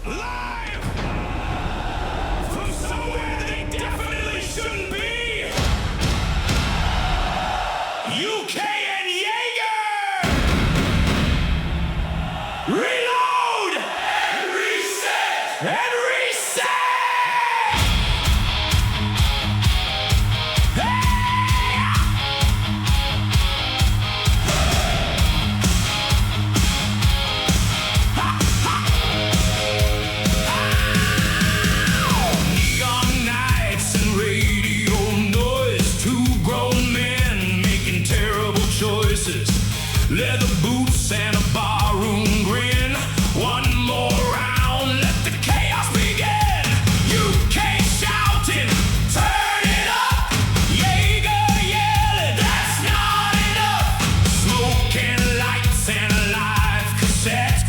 Live from somewhere they definitely shouldn't be. UK and Jager. Reload and reset and reset. Leather boots and a barroom grin. One more round, let the chaos begin. UK shouting, turn it up. Jager yelling, that's not enough. Smoke and lights and a live cassette.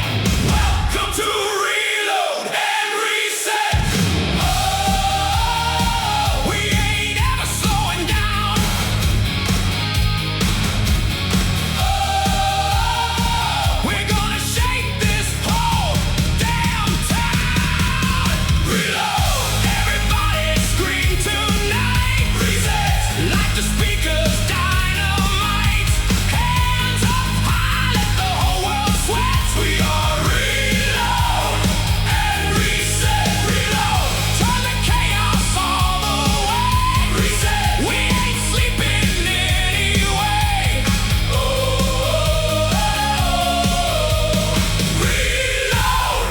Welcome to Reload and Reset. Oh, we ain't ever slowing down. We're gonna shake this whole damn town. Reload, everybody scream tonight. Reset, like the speakers dynamite. Hands up high, let the whole world sweat. We are reload and reset. Reload, turn the chaos all the way. Reset, we ain't sleeping anyway. Reload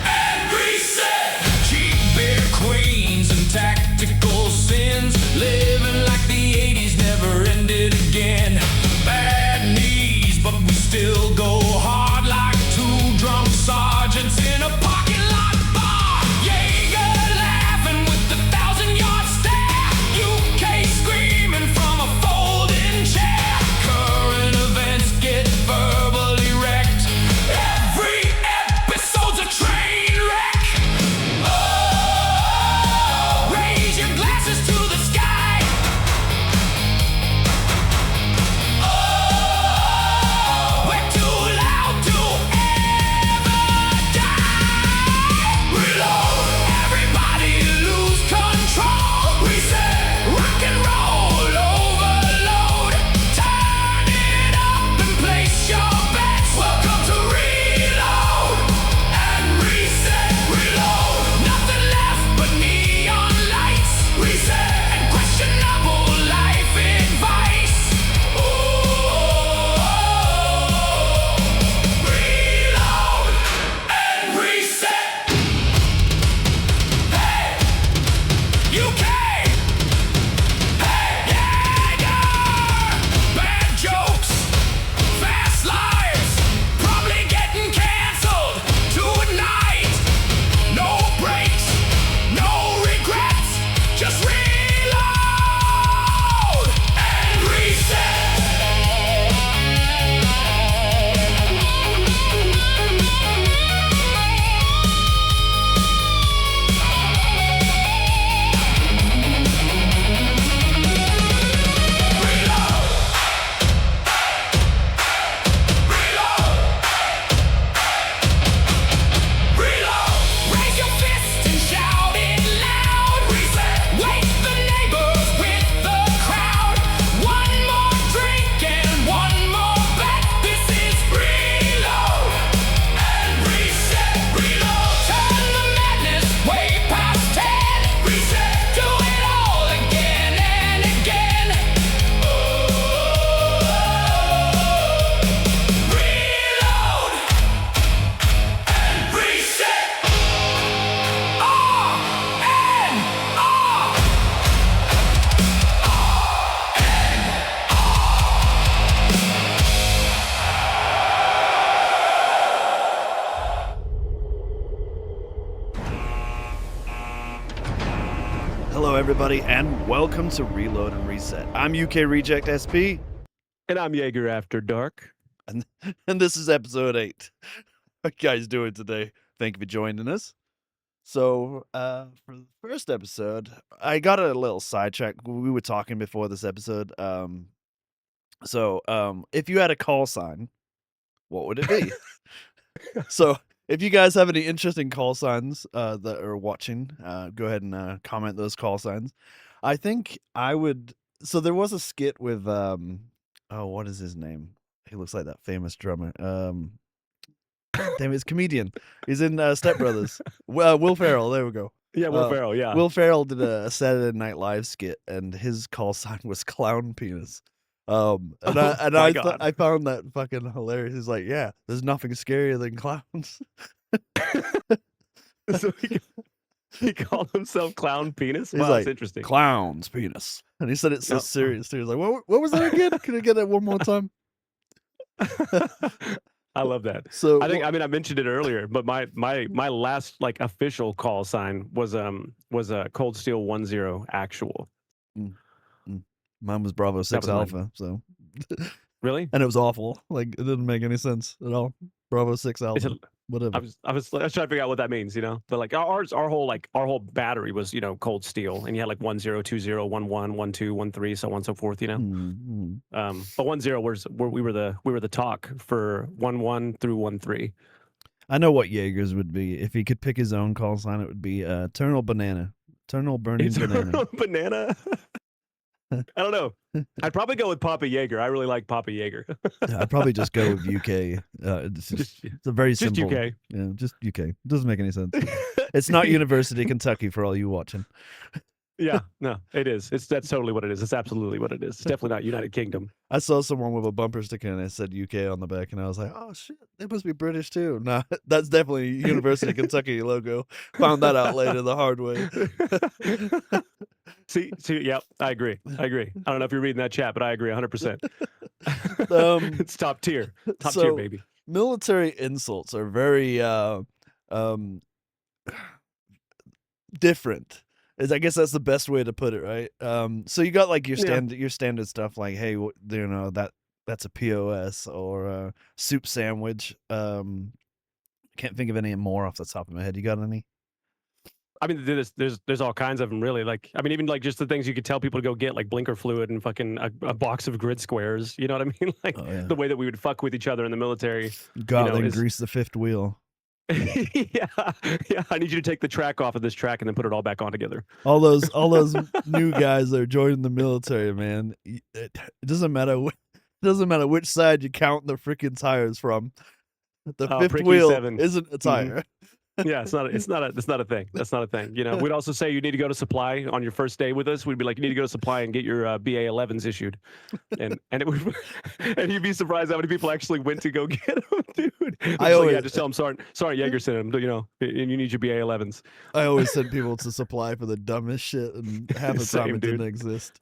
and reset. Cheap beer queens and tactical sins. Living like the 80s never ended again. Bad knees, but we still go hard like two drunk sergeants in a parking lot bar. Jager laughing with the 1,000-yard stare. UK screaming from a folding chair. Current events get verbally wrecked. Every episode's a train wreck. Oh, raise your glasses to the sky. Oh, we're too loud to ever die. Reload, everybody lose control. Reset, rock and roll overload. Turn it up and place your bets. Welcome to Reload and Reset. Reload, nothing left but neon lights. Reset and questionable life advice. Reload and reset. Hey, UK. Hey, Jager. Bad jokes, fast lives, probably getting canceled tonight. No breaks, no regrets, just reload and reset. Reload, raise your fist and shout it loud. Reset, wake the neighbors with the crowd. One more drink and one more bet. This is Reload and Reset. Reload, turn the madness way past 10. Reset, do it all again and again. Reload and reset. R and R. Hello, everybody, and welcome to Reload and Reset. I'm UK Reject SP, And I'm Jaeger After Dark. and this is episode 8. How you guys doing today? Thank you for joining us. So, for the first episode, I got a little sidetracked. We were talking before this episode. If you had a call sign, what would it be? So If you guys have any interesting call signs that are watching, go ahead and comment those call signs. I think I would. So there was a skit with oh, what is his name? He looks like that famous drummer. Damn, it's comedian. He's in Step Brothers. Will Ferrell. There we go. Yeah, Will Ferrell. Yeah. Will Ferrell did a Saturday Night Live skit, and his call sign was clown penis. And I found that fucking hilarious. He's like, yeah, there's nothing scarier than clowns. So he called himself Clown Penis. He's Wow, like, that's interesting. Clown's penis, and he said it so No. serious too. He's like, what was that again? Can I get it one more time? I love that. So I mean I mentioned it earlier, but my last like official call sign was a Cold Steel 10 actual. mine was Bravo 6 was mine. Alpha. So Really? and it was awful. Like it didn't make any sense at all. Bravo 6 Alpha. Whatever. I was trying to figure out what that means, you know. But like our whole battery was, you know, Cold Steel, and you had like 10, 20, 11, 12, 13, so on and so forth, you know. Mm-hmm. But 10 was we were the talk for 11 through 13. I know what Jager's would be. If he could pick his own call sign, it would be Eternal Banana. Eternal Burning Banana. Banana. I don't know. I'd probably go with Papa Jager. I really like Papa Jager. I'd probably just go with UK. It's a very Just simple. UK. Yeah, just UK. It doesn't make any sense. It's not University Kentucky for all you watching. Yeah, no, it is. That's totally what it is. It's absolutely what it is. It's definitely not United Kingdom. I saw someone with a bumper sticker and it said UK on the back, and I was like, oh shit, they must be British too. Nah, that's definitely University Kentucky logo. Found that out later the hard way. See, yeah, I agree. I don't know if you're reading that chat, but I agree 100%. It's top tier. Top tier, baby. Military insults are very different. I guess that's the best way to put it, right? So you got like your standard stuff like, hey, you know, that's a POS or soup sandwich. Can't think of any more off the top of my head. You got any? I mean, there's all kinds of them, really. Like, I mean, even like just the things you could tell people to go get, like blinker fluid and fucking a box of grid squares. You know what I mean? Like the way that we would fuck with each other in the military. God, then grease the fifth wheel. yeah. I need you to take the track off of this track and then put it all back on together. All those new guys that are joining the military, man. It doesn't matter. It doesn't matter which side you count the freaking tires from. The fifth wheel isn't a tire. Mm-hmm. Yeah, it's not a thing. That's not a thing. You know, we'd also say you need to go to supply on your first day with us. We'd be like, you need to go to supply and get your BA11s issued, and it would, and you'd be surprised how many people actually went to go get them, dude. Just tell them sorry, Jager sent them. You know, and you need your BA11s. I always send people to supply for the dumbest shit, and half the time it didn't exist.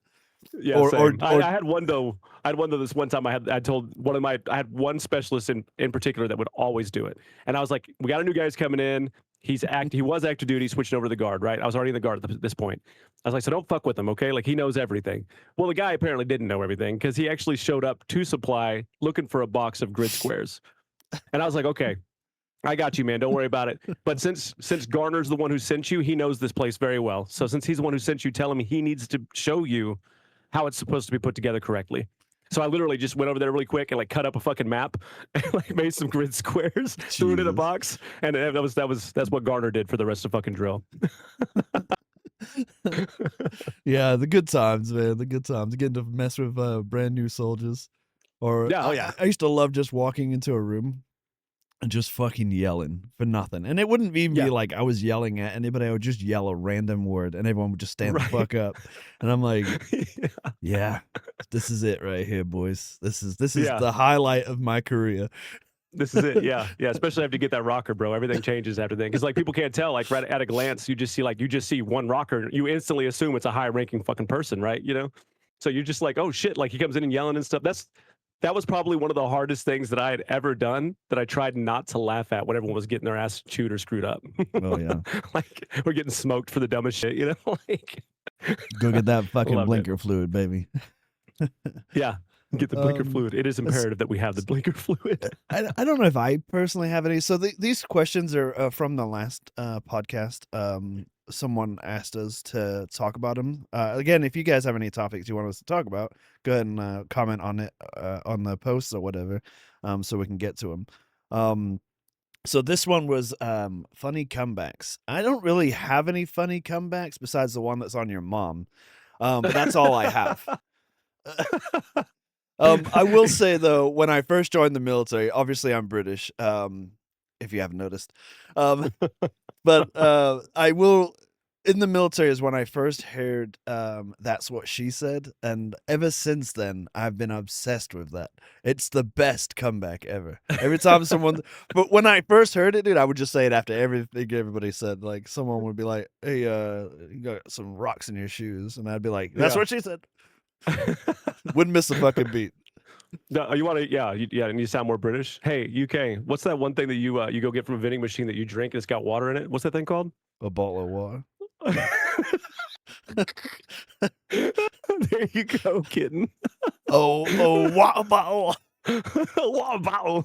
Yeah, I had one though. This one time I had one specialist in particular that would always do it. And I was like, we got a new guy who's coming in. He was active duty, switching over to the guard, right? I was already in the guard at this point. I was like, so don't fuck with him, okay? Like, he knows everything. Well, the guy apparently didn't know everything because he actually showed up to supply looking for a box of grid squares. And I was like, okay, I got you, man. Don't worry about it. But since Garner's the one who sent you, he knows this place very well. So since he's the one who sent you, tell him he needs to show you how it's supposed to be put together correctly. So I literally just went over there really quick and like cut up a fucking map and like made some grid squares, threw it in a box, and that's what Garner did for the rest of fucking drill. Yeah, the good times, man. The good times. Getting to mess with brand new soldiers. Or I used to love just walking into a room and just fucking yelling for nothing. And it wouldn't even be like I was yelling at anybody. I would just yell a random word and everyone would just stand the fuck up. And I'm like, yeah, this is it right here, boys. This is the highlight of my career. This is it. Yeah. Especially after you get that rocker, bro. Everything changes after then. Because like people can't tell, like right at a glance, you just see one rocker. You instantly assume it's a high ranking fucking person, right? You know? So you're just like, oh shit, like he comes in and yelling and stuff. That was probably one of the hardest things that I had ever done that I tried not to laugh at when everyone was getting their ass chewed or screwed up. Oh, yeah. Like, we're getting smoked for the dumbest shit, you know? Like, go get that fucking blinker fluid, baby. Yeah, get the blinker fluid. It is imperative that we have the blinker fluid. I don't know if I personally have any. So these questions are from the last podcast. Someone asked us to talk about them. Again, if you guys have any topics you want us to talk about, go ahead and comment on it on the posts or whatever, so we can get to them. So this one was funny comebacks. I don't really have any funny comebacks besides the one that's on your mom. But that's all I have. I will say though, when I first joined the military, obviously I'm British, if you haven't noticed. But I will in the military is when I first heard That's What She Said, and ever since then I've been obsessed with that. It's the best comeback ever. Every time someone but when I first heard it, dude, I would just say it after everything everybody said. Like someone would be like, "Hey, you got some rocks in your shoes," and I'd be like, "That's what she said." Wouldn't miss a fucking beat. No, you want to, and you sound more British. Hey, UK, what's that one thing that you go get from a vending machine that you drink and it's got water in it? What's that thing called? A bottle of water. There you go, kitten. Water bottle. Water bottle.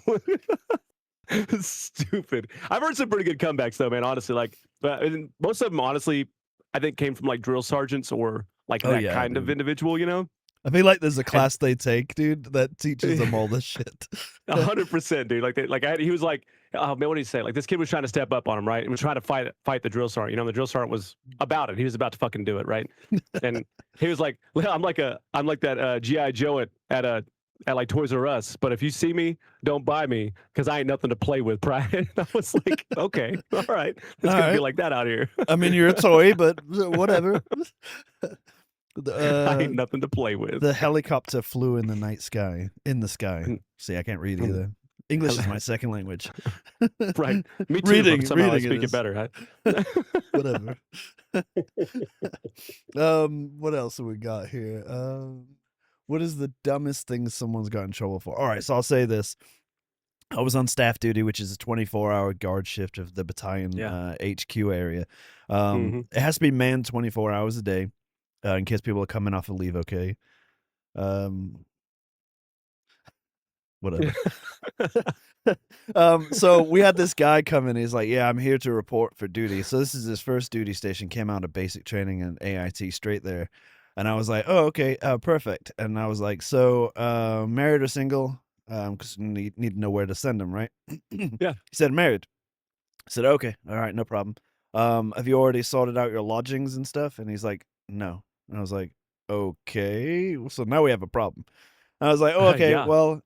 Stupid. I've heard some pretty good comebacks though, man. Honestly, like, and most of them, honestly, I think came from like drill sergeants or like that kind of individual, you know. I feel like there's a class they take, dude, that teaches them all this shit. 100%, dude. He was like, oh man, what did he say? Like this kid was trying to step up on him, right? And was trying to fight the drill sergeant. You know, the drill sergeant was about it. He was about to fucking do it, right? And he was like, I'm like that GI Joe at like Toys R Us. But if you see me, don't buy me because I ain't nothing to play with, Brian. I was like, okay, all right, it's gonna be like that out here. I mean, you're a toy, but whatever. I ain't nothing to play with. The helicopter flew in the night sky. In the sky. See, I can't read either. English is my second language. Right. Me too. Reading, but somehow I reading speak it better. Huh? Whatever. What else have we got here? What is the dumbest thing someone's got in trouble for? All right, so I'll say this. I was on staff duty, which is a 24-hour guard shift of the battalion HQ area. It has to be manned 24 hours a day. In case people are coming off of leave, okay. Whatever. So we had this guy come in. He's like, "Yeah, I'm here to report for duty." So this is his first duty station. Came out of basic training and AIT straight there, and I was like, "Oh, okay, perfect." And I was like, "So, married or single? Because you need to know where to send him, right?" Yeah. He said married. I said, "Okay, all right, no problem. Have you already sorted out your lodgings and stuff?" And he's like, "No." And I was like, "Okay, so now we have a problem." And I was like, "Oh, okay, well,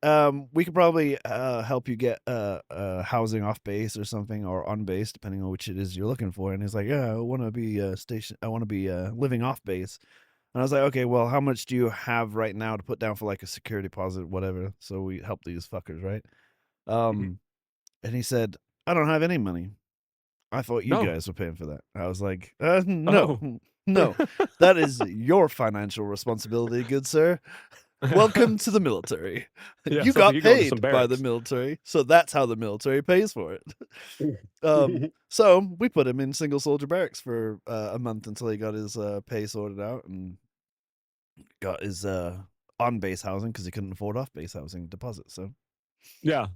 we could probably help you get housing off base or something, or on base, depending on which it is you're looking for." And he's like, "Yeah, I want to be I want to be living off base." And I was like, "Okay, well, how much do you have right now to put down for like a security deposit, whatever?" So we help these fuckers, right? And he said, "I don't have any money. I thought you guys were paying for that." I was like, "No." No, that is your financial responsibility, good sir. Welcome to the military. Yeah, you got paid by the military, so that's how the military pays for it. So we put him in single soldier barracks for a month until he got his pay sorted out and got his on base housing because he couldn't afford off base housing deposit. So yeah.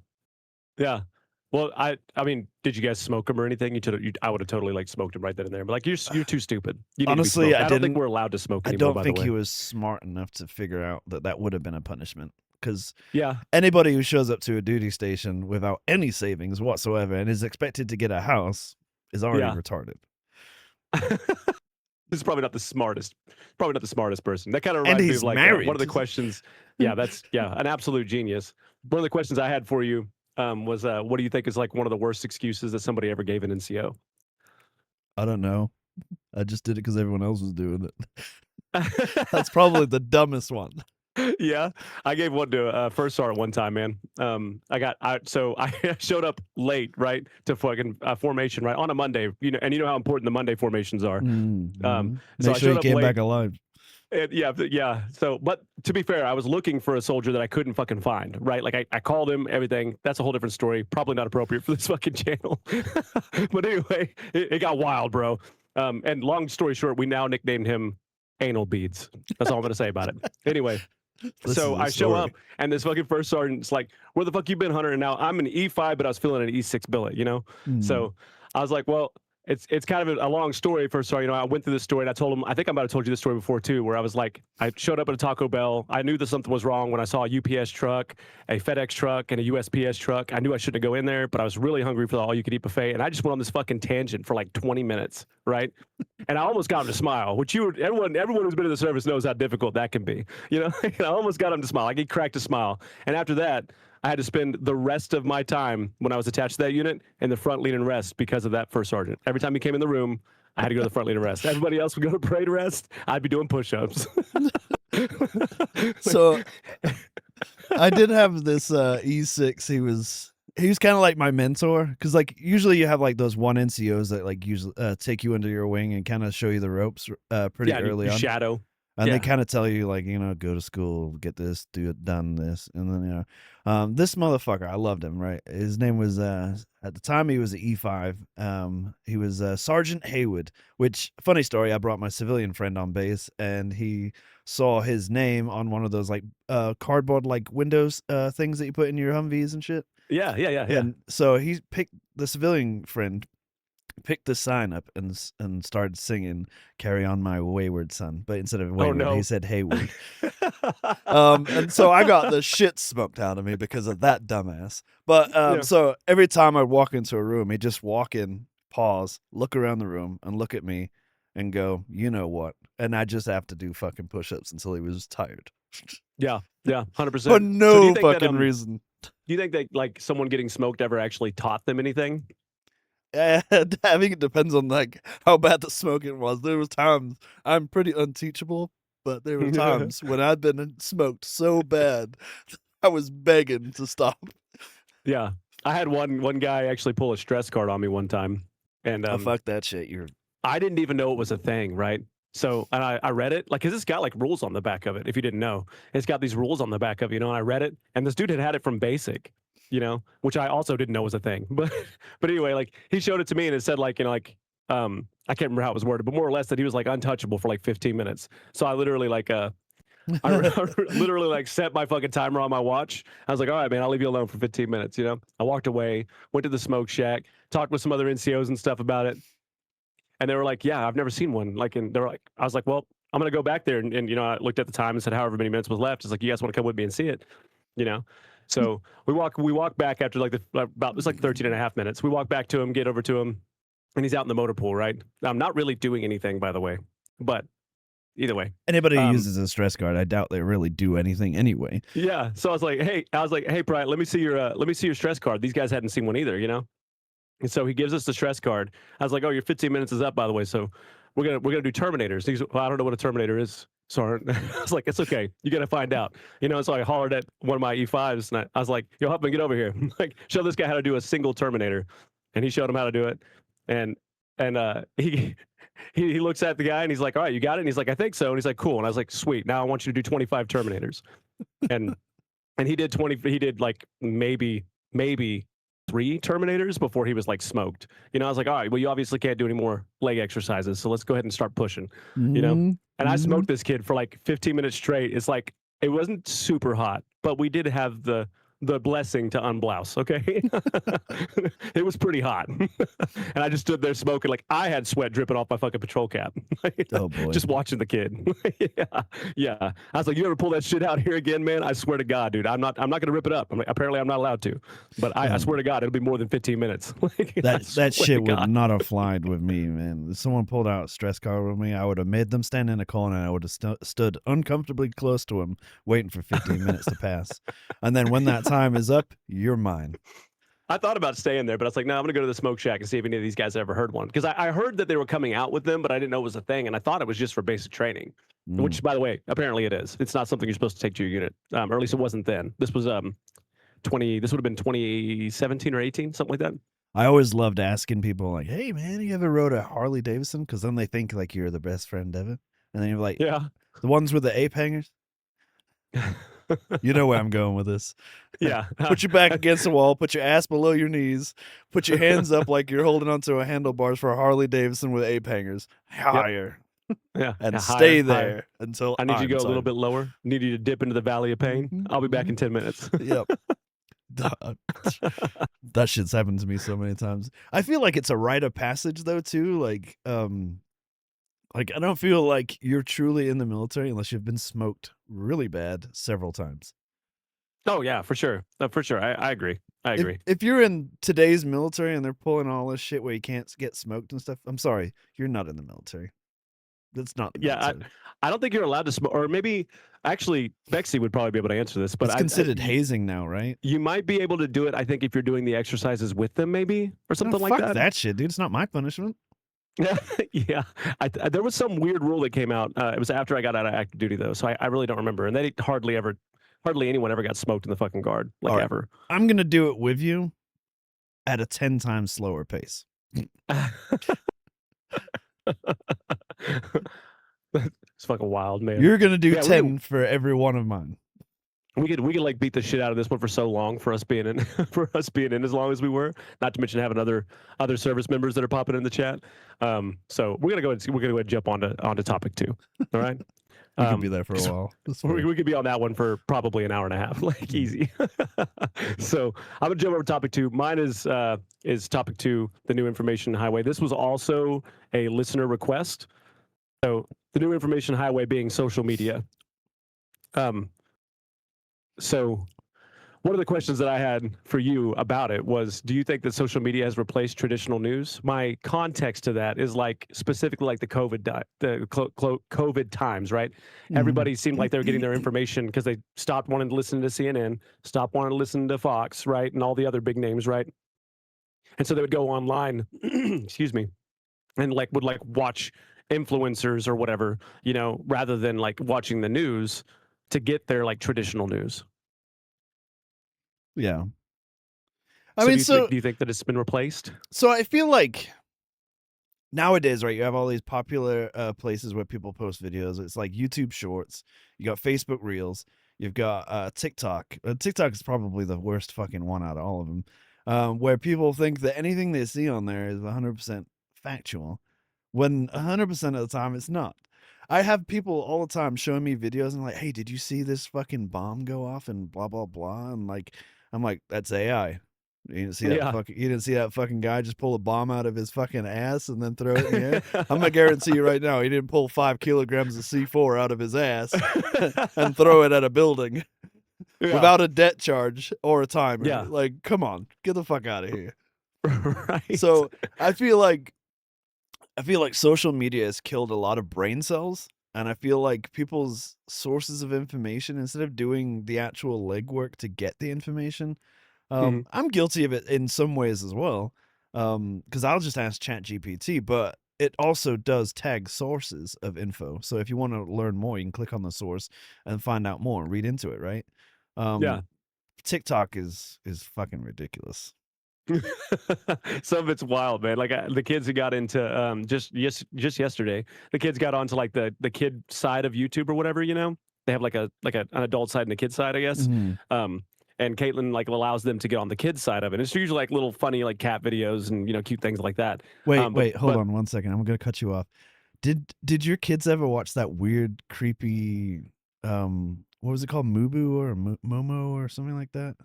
Well, I mean, did you guys smoke him or anything? I would have totally like smoked him right then and there. But like, you're too stupid. You need honestly, to be I don't think we're allowed to smoke anymore. I don't think he was smart enough to figure out that would have been a punishment. Because yeah, anybody who shows up to a duty station without any savings whatsoever and is expected to get a house is already retarded. This is probably not the smartest person. That kind of reminds me of like one of the questions. Yeah, that's an absolute genius. One of the questions I had for you was what do you think is like one of the worst excuses that somebody ever gave an NCO? I don't know. I just did it because everyone else was doing it. That's probably the dumbest one. Yeah, I gave one to First Sergeant one time, man. I showed up late, right, to fucking formation, right, on a Monday. You know how important the Monday formations are. So I showed up late. Back alive. Yeah. So, but to be fair, I was looking for a soldier that I couldn't fucking find, right? Like I called him, everything. That's a whole different story. Probably not appropriate for this fucking channel. But anyway, it got wild, bro. And long story short, we now nicknamed him Anal Beads. That's all I'm going to say about it. Anyway. So I show up and this fucking first sergeant's like, "Where the fuck you been, Hunter?" And now I'm an E5, but I was feeling an E6 billet, you know? So I was like, well, it's kind of a long story. First of all, I went through this story and I told him, I think I might have told you this story before too, where I was like, I showed up at a Taco Bell. I knew that something was wrong when I saw a UPS truck, a FedEx truck, and a USPS truck. I knew I shouldn't go in there, but I was really hungry for the all-you-could-eat buffet, and I just went on this fucking tangent for like 20 minutes, right? And I almost got him to smile, which everyone who's been in the service knows how difficult that can be. I almost got him to smile. Like, he cracked a smile, and after that, I had to spend the rest of my time when I was attached to that unit in the front lean and rest because of that first sergeant. Every time he came in the room, I had to go to the front lean and rest. Everybody else would go to parade rest. I'd be doing push-ups. So I did have this E6. He was kind of like my mentor, because like usually you have like those one NCOs that like usually take you under your wing and kind of show you the ropes pretty early on. Shadow. And they kind of tell you, like, go to school, get this, do it, done this. And then, this motherfucker, I loved him, right? His name was, at the time, he was an E5. He was Sergeant Haywood, which, funny story, I brought my civilian friend on base, and he saw his name on one of those, like, cardboard, like, windows things that you put in your Humvees and shit. Yeah. And so he picked, the civilian friend picked the sign up and started singing "Carry On My Wayward Son," but instead of wayward, he said Haywood. And so I got the shit smoked out of me because of that dumbass. But so every time I'd walk into a room, he'd just walk in, pause, look around the room, and look at me and go, "You know what?" And I just have to do fucking push-ups until he was tired. Yeah, 100%. For no fucking reason. Do you think that like someone getting smoked ever actually taught them anything? I think it depends on like how bad the smoking was. There was times I'm pretty unteachable, but there were times when I'd been smoked so bad I was begging to stop. Yeah, I had one guy actually pull a stress card on me one time, and fuck that shit. I didn't even know it was a thing, right? So, and I read it, like, cause it's got like rules on the back of it. If you didn't know, it's got these rules on the back of it, and I read it, and this dude had it from basic. Which I also didn't know was a thing. But anyway, like, he showed it to me and it said like, I can't remember how it was worded, but more or less that he was like untouchable for like 15 minutes. So I literally like, I literally like set my fucking timer on my watch. I was like, all right, man, I'll leave you alone for 15 minutes. I walked away, went to the smoke shack, talked with some other NCOs and stuff about it. And they were like, yeah, I've never seen one. Like, and they were like, I was like, well, I'm going to go back there. And I looked at the time and said, however many minutes was left. It's like, you guys want to come with me and see it, So we walk back after like it's like 13 and a half minutes. We walk back to him, get over to him, and he's out in the motor pool, right? I'm not really doing anything, by the way, but either way. Anybody who uses a stress card, I doubt they really do anything anyway. Yeah. So I was like, hey, Brian, let me see your stress card. These guys hadn't seen one either, And so he gives us the stress card. I was like, oh, your 15 minutes is up, by the way. So we're gonna do Terminators. He's, well, I don't know what a Terminator is. Sorry. I was like, it's okay. You got to find out. So I hollered at one of my E5s and I was like, yo, help me get over here. Like, show this guy how to do a single Terminator. And he showed him how to do it. And he looks at the guy and he's like, all right, you got it? And he's like, I think so. And he's like, cool. And I was like, sweet. Now I want you to do 25 Terminators. And he did 20. He did like maybe 3 Terminators before he was like smoked. I was like, all right, well, you obviously can't do any more leg exercises. So let's go ahead and start pushing, And I smoked this kid for like 15 minutes straight. It's like, it wasn't super hot, but we did have the blessing to unblouse, okay? It was pretty hot. And I just stood there smoking, like I had sweat dripping off my fucking patrol cap. Oh boy. Just watching the kid. Yeah. I was like, you ever pull that shit out here again, man? I swear to God, dude, I'm not gonna rip it up. Apparently I'm not allowed to. But I swear to God, it'll be more than 15 minutes. That shit would not have flied with me, man. If someone pulled out a stress card with me, I would have made them stand in a corner and I would have stood uncomfortably close to him, waiting for 15 minutes to pass. And then when that time is up, you're mine. I thought about staying there, but I was like, no, I'm going to go to the smoke shack and see if any of these guys ever heard one. Because I heard that they were coming out with them, but I didn't know it was a thing. And I thought it was just for basic training, which, by the way, apparently it is. It's not something you're supposed to take to your unit, or at least it wasn't then. This was this would have been 2017 or 18, something like that. I always loved asking people like, hey, man, you ever rode a Harley Davidson? Because then they think like you're the best friend ever. And then you're like, yeah, the ones with the ape hangers? You know where I'm going with this. Yeah. Put your back against the wall, put your ass below your knees, put your hands up like you're holding onto a handlebars for a Harley Davidson with ape hangers. Higher. Yeah. And stay there until I need you to go tired. a little bit lower. Need you to dip into the valley of pain. I'll be back in 10 minutes. Yep. That shit's happened to me so many times. I feel like it's a rite of passage though too. Like I don't feel like you're truly in the military unless you've been smoked really bad several times. Oh yeah, for sure. For sure. I agree. I agree. If you're in today's military and they're pulling all this shit where you can't get smoked and stuff, I'm sorry, you're not in the military. That's not the military. I don't think you're allowed to smoke, or maybe actually Bexy would probably be able to answer this, but it's considered hazing now, right? You might be able to do it, I think, if you're doing the exercises with them, maybe, or something like fuck that. That shit, dude. It's not my punishment. Yeah, yeah. There was some weird rule that came out. It was after I got out of active duty, though, so I really don't remember. And they hardly anyone ever got smoked in the fucking guard, like right. ever. I'm gonna do it with you at a 10 times slower pace. It's fucking wild, man. You're gonna do 10 for every one of mine. We could like beat the shit out of this one for so long for us being in as long as we were. Not to mention having other service members that are popping in the chat. So we're gonna go ahead and jump onto topic 2. All right. We could be there for a while. We could be on that one for probably an hour and a half, like easy. So I'm gonna jump over to topic 2. Mine is topic 2, the new information highway. This was also a listener request. So the new information highway being social media. So one of the questions that I had for you about it was, do you think that social media has replaced traditional news? My context to that is like specifically like the COVID times, right? Mm-hmm. Everybody seemed like they were getting their information because they stopped wanting to listen to CNN, stopped wanting to listen to Fox, right? And all the other big names, right? And so they would go online, excuse me, and would watch influencers or whatever, rather than like watching the news to get their like traditional news. Yeah. Do you think that it's been replaced? So I feel like nowadays, right, you have all these popular places where people post videos. It's like YouTube Shorts. You got Facebook Reels. You've got TikTok. TikTok is probably the worst fucking one out of all of them, where people think that anything they see on there is 100% factual, when 100% of the time it's not. I have people all the time showing me videos and like, hey, did you see this fucking bomb go off and blah, blah, blah? And like, I'm like, that's AI. You didn't see that you didn't see that fucking guy just pull a bomb out of his fucking ass and then throw it in the air? I'm gonna guarantee you right now, he didn't pull 5 kilograms of C4 out of his ass and throw it at a building without a debt charge or a timer. Yeah. Like, come on, get the fuck out of here. Right. So I feel like social media has killed a lot of brain cells, and I feel like people's sources of information, instead of doing the actual legwork to get the information, I'm guilty of it in some ways as well, because I'll just ask ChatGPT, but it also does tag sources of info. So if you want to learn more, you can click on the source and find out more and read into it, right? TikTok is fucking ridiculous. Some of it's wild, man. Like the kids who got into just yesterday, the kids got onto like the kid side of YouTube or whatever. They have like an adult side and a kid side, I guess. Mm-hmm. And Caitlin like allows them to get on the kids side of it. It's usually like little funny like cat videos and cute things like that. Wait, hold on 1 second. I'm gonna cut you off. Did your kids ever watch that weird, creepy what was it called, Mubu or Momo or something like that?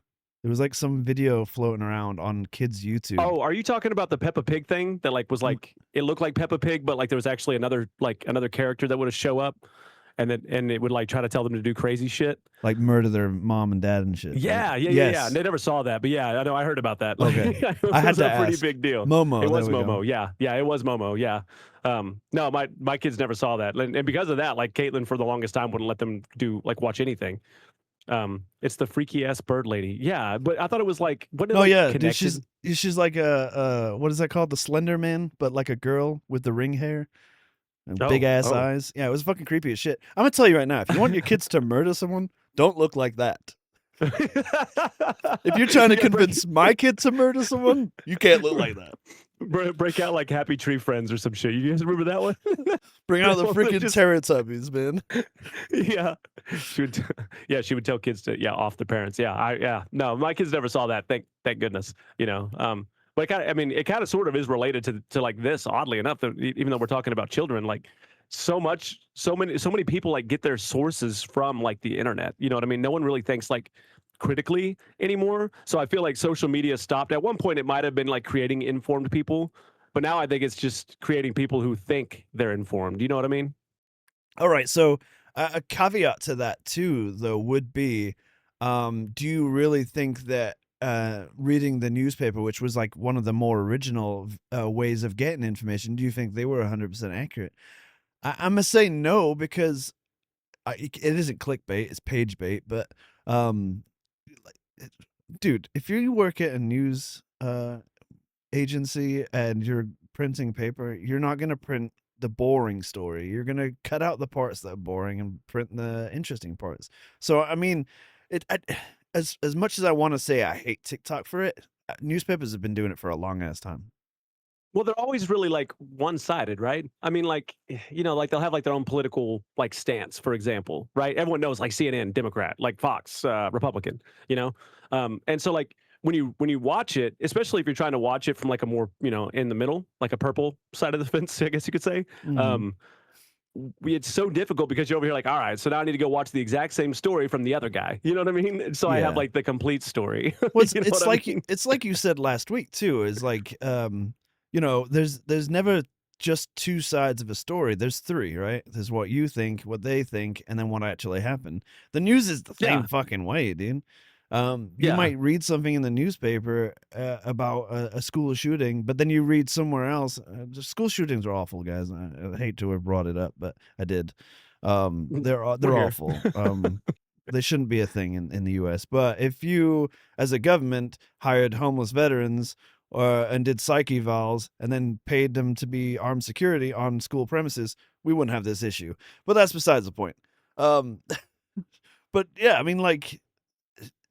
There was like some video floating around on kids' YouTube. Oh, are you talking about the Peppa Pig thing that like was like it looked like Peppa Pig, but like there was actually another character that would show up, and it would like try to tell them to do crazy shit, like murder their mom and dad and shit. Yeah, right? Yeah. And they never saw that, but yeah, I know I heard about that. Okay, I had to ask. Pretty big deal. Momo. It was Momo. Yeah, it was Momo. Yeah. No, my kids never saw that, and because of that, like Caitlin for the longest time wouldn't let them watch anything. It's the freaky ass bird lady. Yeah, but I thought it was like what? Oh yeah, dude, she's like a what is that called? The Slender Man, but like a girl with the ring hair and big ass eyes. Yeah, it was fucking creepy as shit. I'm gonna tell you right now, if you want your kids to murder someone, don't look like that. If you're trying to convince my kid to murder someone, you can't look like that. Break out like Happy Tree Friends or some shit. You guys remember that one? Bring out the freaking Teletubbies, man. Yeah, she would tell kids to off the parents. No, my kids never saw that. Thank goodness. But it kind of sort of is related to like this. Oddly enough, even though we're talking about children, like so many people like get their sources from like the internet. You know what I mean? No one really thinks like critically anymore. So I feel like social media stopped. At one point, it might have been like creating informed people, but now I think it's just creating people who think they're informed. You know what I mean? All right, so a caveat to that too, though, would be, do you really think that reading the newspaper, which was like one of the more original ways of getting information, do you think they were 100% accurate? I'm gonna say no, because it isn't clickbait, it's page bait. But like, dude, if you work at a news agency and you're printing paper, you're not gonna print the boring story. You're gonna cut out the parts that are boring and print the interesting parts. So I mean, as much as I want to say I hate TikTok for it, newspapers have been doing it for a long ass time. Well, they're always really like one-sided, right? I mean, like, like they'll have like their own political like stance, for example, right? Everyone knows like CNN, Democrat, like Fox, Republican, and so like when you watch it, especially if you're trying to watch it from like a more in the middle, like a purple side of the fence, I guess you could say. Mhm. It's so difficult because you're over here like, all right, so now I need to go watch the exact same story from the other guy. You know what I mean? And so I have Yeah. like the complete story. Well, You know what I mean? it's like you said last week too. Is like, there's never just two sides of a story. There's three, right? There's what you think, what they think, and then what actually happened. The news is the same Yeah. fucking way, dude. You Yeah. might read something in the newspaper about a school shooting, but then you read somewhere else. School shootings are awful, guys. I hate to have brought it up, but I did. They're here. awful. They shouldn't be a thing in the U.S. But if you, as a government, hired homeless veterans and did psych evals and then paid them to be armed security on school premises, we wouldn't have this issue. But that's besides the point. But yeah, I mean, like,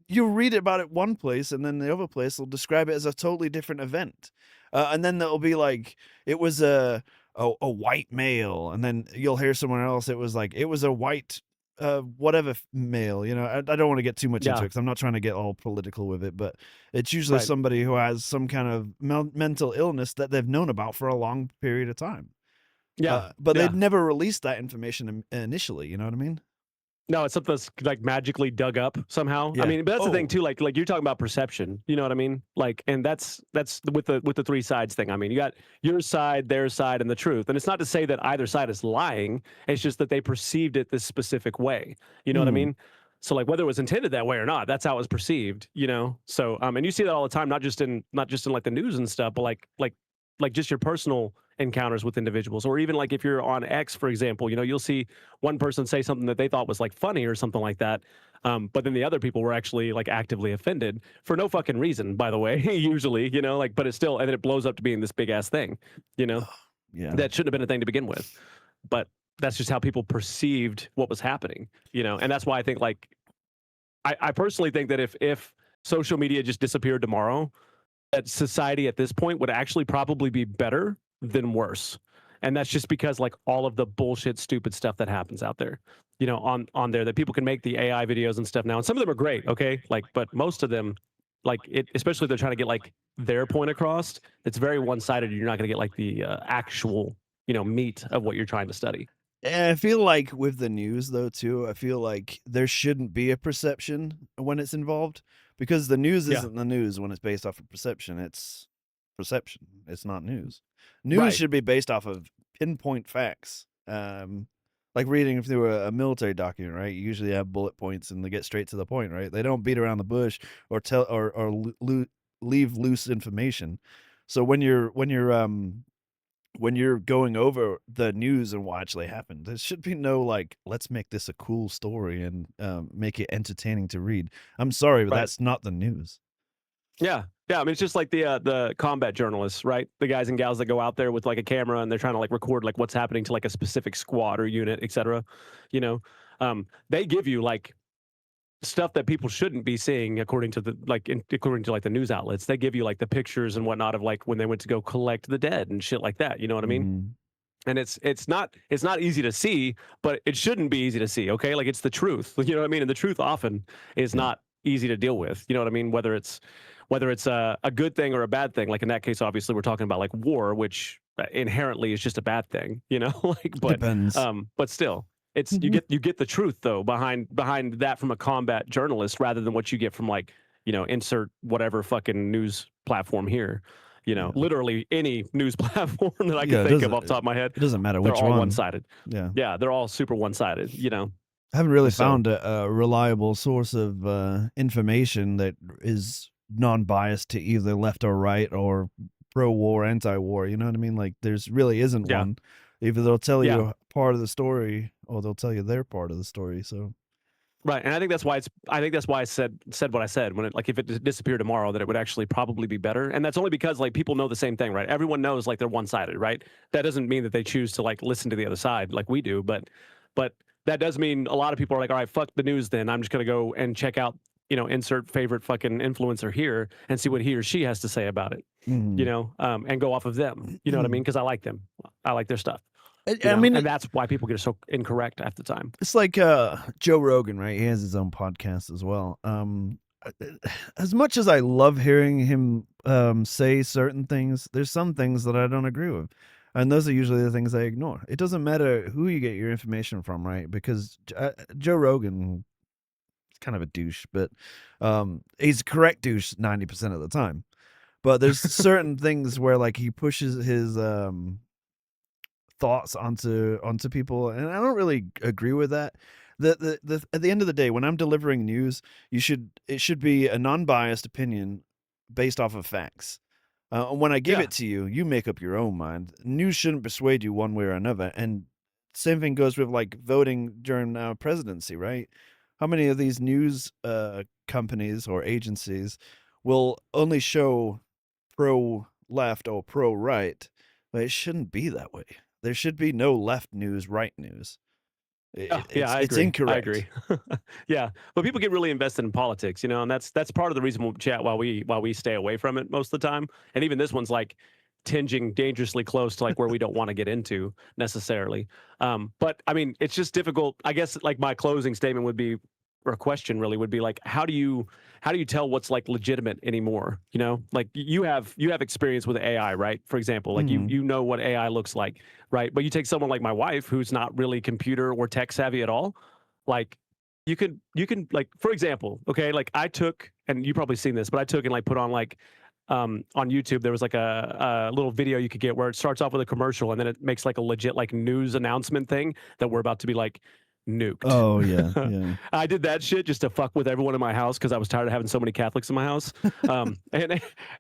you read about it one place, and then the other place will describe it as a totally different event, and then there'll be like it was a white male, and then you'll hear somewhere else it was like it was a white whatever male. I don't want to get too much into it Yeah. because I'm not trying to get all political with it, but it's usually Right. somebody who has some kind of mental illness that they've known about for a long period of time. Yeah. But Yeah. they'd never released that information initially. You know what I mean? No, it's something that's like magically dug up somehow. Yeah. I mean, but that's the thing Oh. too. Like you're talking about perception. You know what I mean? Like, and that's with the three sides thing. I mean, you got your side, their side, and the truth. And it's not to say that either side is lying. It's just that they perceived it this specific way. You know what I Mhm. mean? So like whether it was intended that way or not, that's how it was perceived. So and you see that all the time, not just in like the news and stuff, but like just your personal encounters with individuals, or even like if you're on X, for example, you'll see one person say something that they thought was like funny or something like that, but then the other people were actually like actively offended for no fucking reason, by the way. Usually, but it's still, and then it blows up to being this big ass thing, Yeah. that shouldn't have been a thing to begin with, but that's just how people perceived what was happening, and that's why I think like I personally think that if social media just disappeared tomorrow, that society at this point would actually probably be better than worse. And that's just because like all of the bullshit, stupid stuff that happens out there, on there, that people can make the AI videos and stuff now. And some of them are great. Okay. Like, but most of them, like it, especially if they're trying to get like their point across, it's very one-sided. You're not going to get like the actual, meat of what you're trying to study. And I feel like with the news, though, too, I feel like there shouldn't be a perception when it's involved, because the news Yeah. isn't the news when it's based off of perception. It's perception. It's not news. News Right. should be based off of pinpoint facts. Like reading through a military document, right? You usually have bullet points and they get straight to the point, right? They don't beat around the bush or tell or leave loose information. So when you're going over the news and what actually happened, there should be no like, let's make this a cool story and make it entertaining to read. I'm sorry, but Right. that's not the news. Yeah. Yeah. I mean, it's just like the combat journalists, right? The guys and gals that go out there with like a camera and they're trying to like record like what's happening to like a specific squad or unit, et cetera. They give you like stuff that people shouldn't be seeing according to according to like the news outlets. They give you like the pictures and whatnot of like when they went to go collect the dead and shit like that. You know what I mean? Mhm. And it's not easy to see, but it shouldn't be easy to see. Okay, like it's the truth. You know what I mean? And the truth often is Yeah. not easy to deal with. You know what I mean? Whether it's a good thing or a bad thing. Like in that case, obviously we're talking about like war, which inherently is just a bad thing. Like but Depends. but still. It's you get the truth though behind that from a combat journalist rather than what you get from like, insert whatever fucking news platform here. Literally any news platform that I can think of off the top of my head. It doesn't matter They're which all one. one-sided. Yeah. Yeah, they're all super one-sided, I haven't really found a reliable source of information that is non-biased to either left or right or pro-war, anti-war. You know what I mean? Like, there's really isn't one. Either they'll tell you part of the story or they'll tell you their part of the story. So. Right, and I think that's why I said what I said when if it disappeared tomorrow, that it would actually probably be better, and that's only because like people know the same thing, right? Everyone knows like they're one-sided, right? That doesn't mean that they choose to like listen to the other side like we do, but that does mean a lot of people are like, all right, fuck the news, then I'm just gonna go and check out, insert favorite fucking influencer here and see what he or she has to say about it, and go off of them. You know what I mean? Because I like them, I like their stuff. I mean, and that's why people get so incorrect half the time. It's like Joe Rogan, right? He has his own podcast as well. As much as I love hearing him say certain things, there's some things that I don't agree with. And those are usually the things I ignore. It doesn't matter who you get your information from, right? Because Joe Rogan is kind of a douche, but he's a correct douche 90% of the time. But there's certain things where like he pushes his thoughts onto people, and I don't really agree with that. The at the end of the day, when I'm delivering news, it should be a non-biased opinion based off of facts. When I give it to you, you make up your own mind. News shouldn't persuade you one way or another. And same thing goes with like voting during our presidency, right? How many of these news companies or agencies will only show pro-left or pro-right? But it shouldn't be that way. There should be no left news, right news. I agree. It's incorrect. I agree. Yeah, but people get really invested in politics, and that's part of the reason we'll chat while we stay away from it most of the time. And even this one's like tinging dangerously close to like where we don't want to get into necessarily. But I mean, it's just difficult. I guess like my closing statement would be, or a question really would be like, how do you tell what's like legitimate anymore? Like you have experience with AI, right? For example, like you know what AI looks like, right? But you take someone like my wife who's not really computer or tech savvy at all, like you can like, for example, okay, like I took, and you probably seen this, but I took and like put on like on YouTube, there was like a little video you could get where it starts off with a commercial and then it makes like a legit like news announcement thing that we're about to be like nuked. Oh yeah, yeah. I did that shit just to fuck with everyone in my house because I was tired of having so many Catholics in my house. And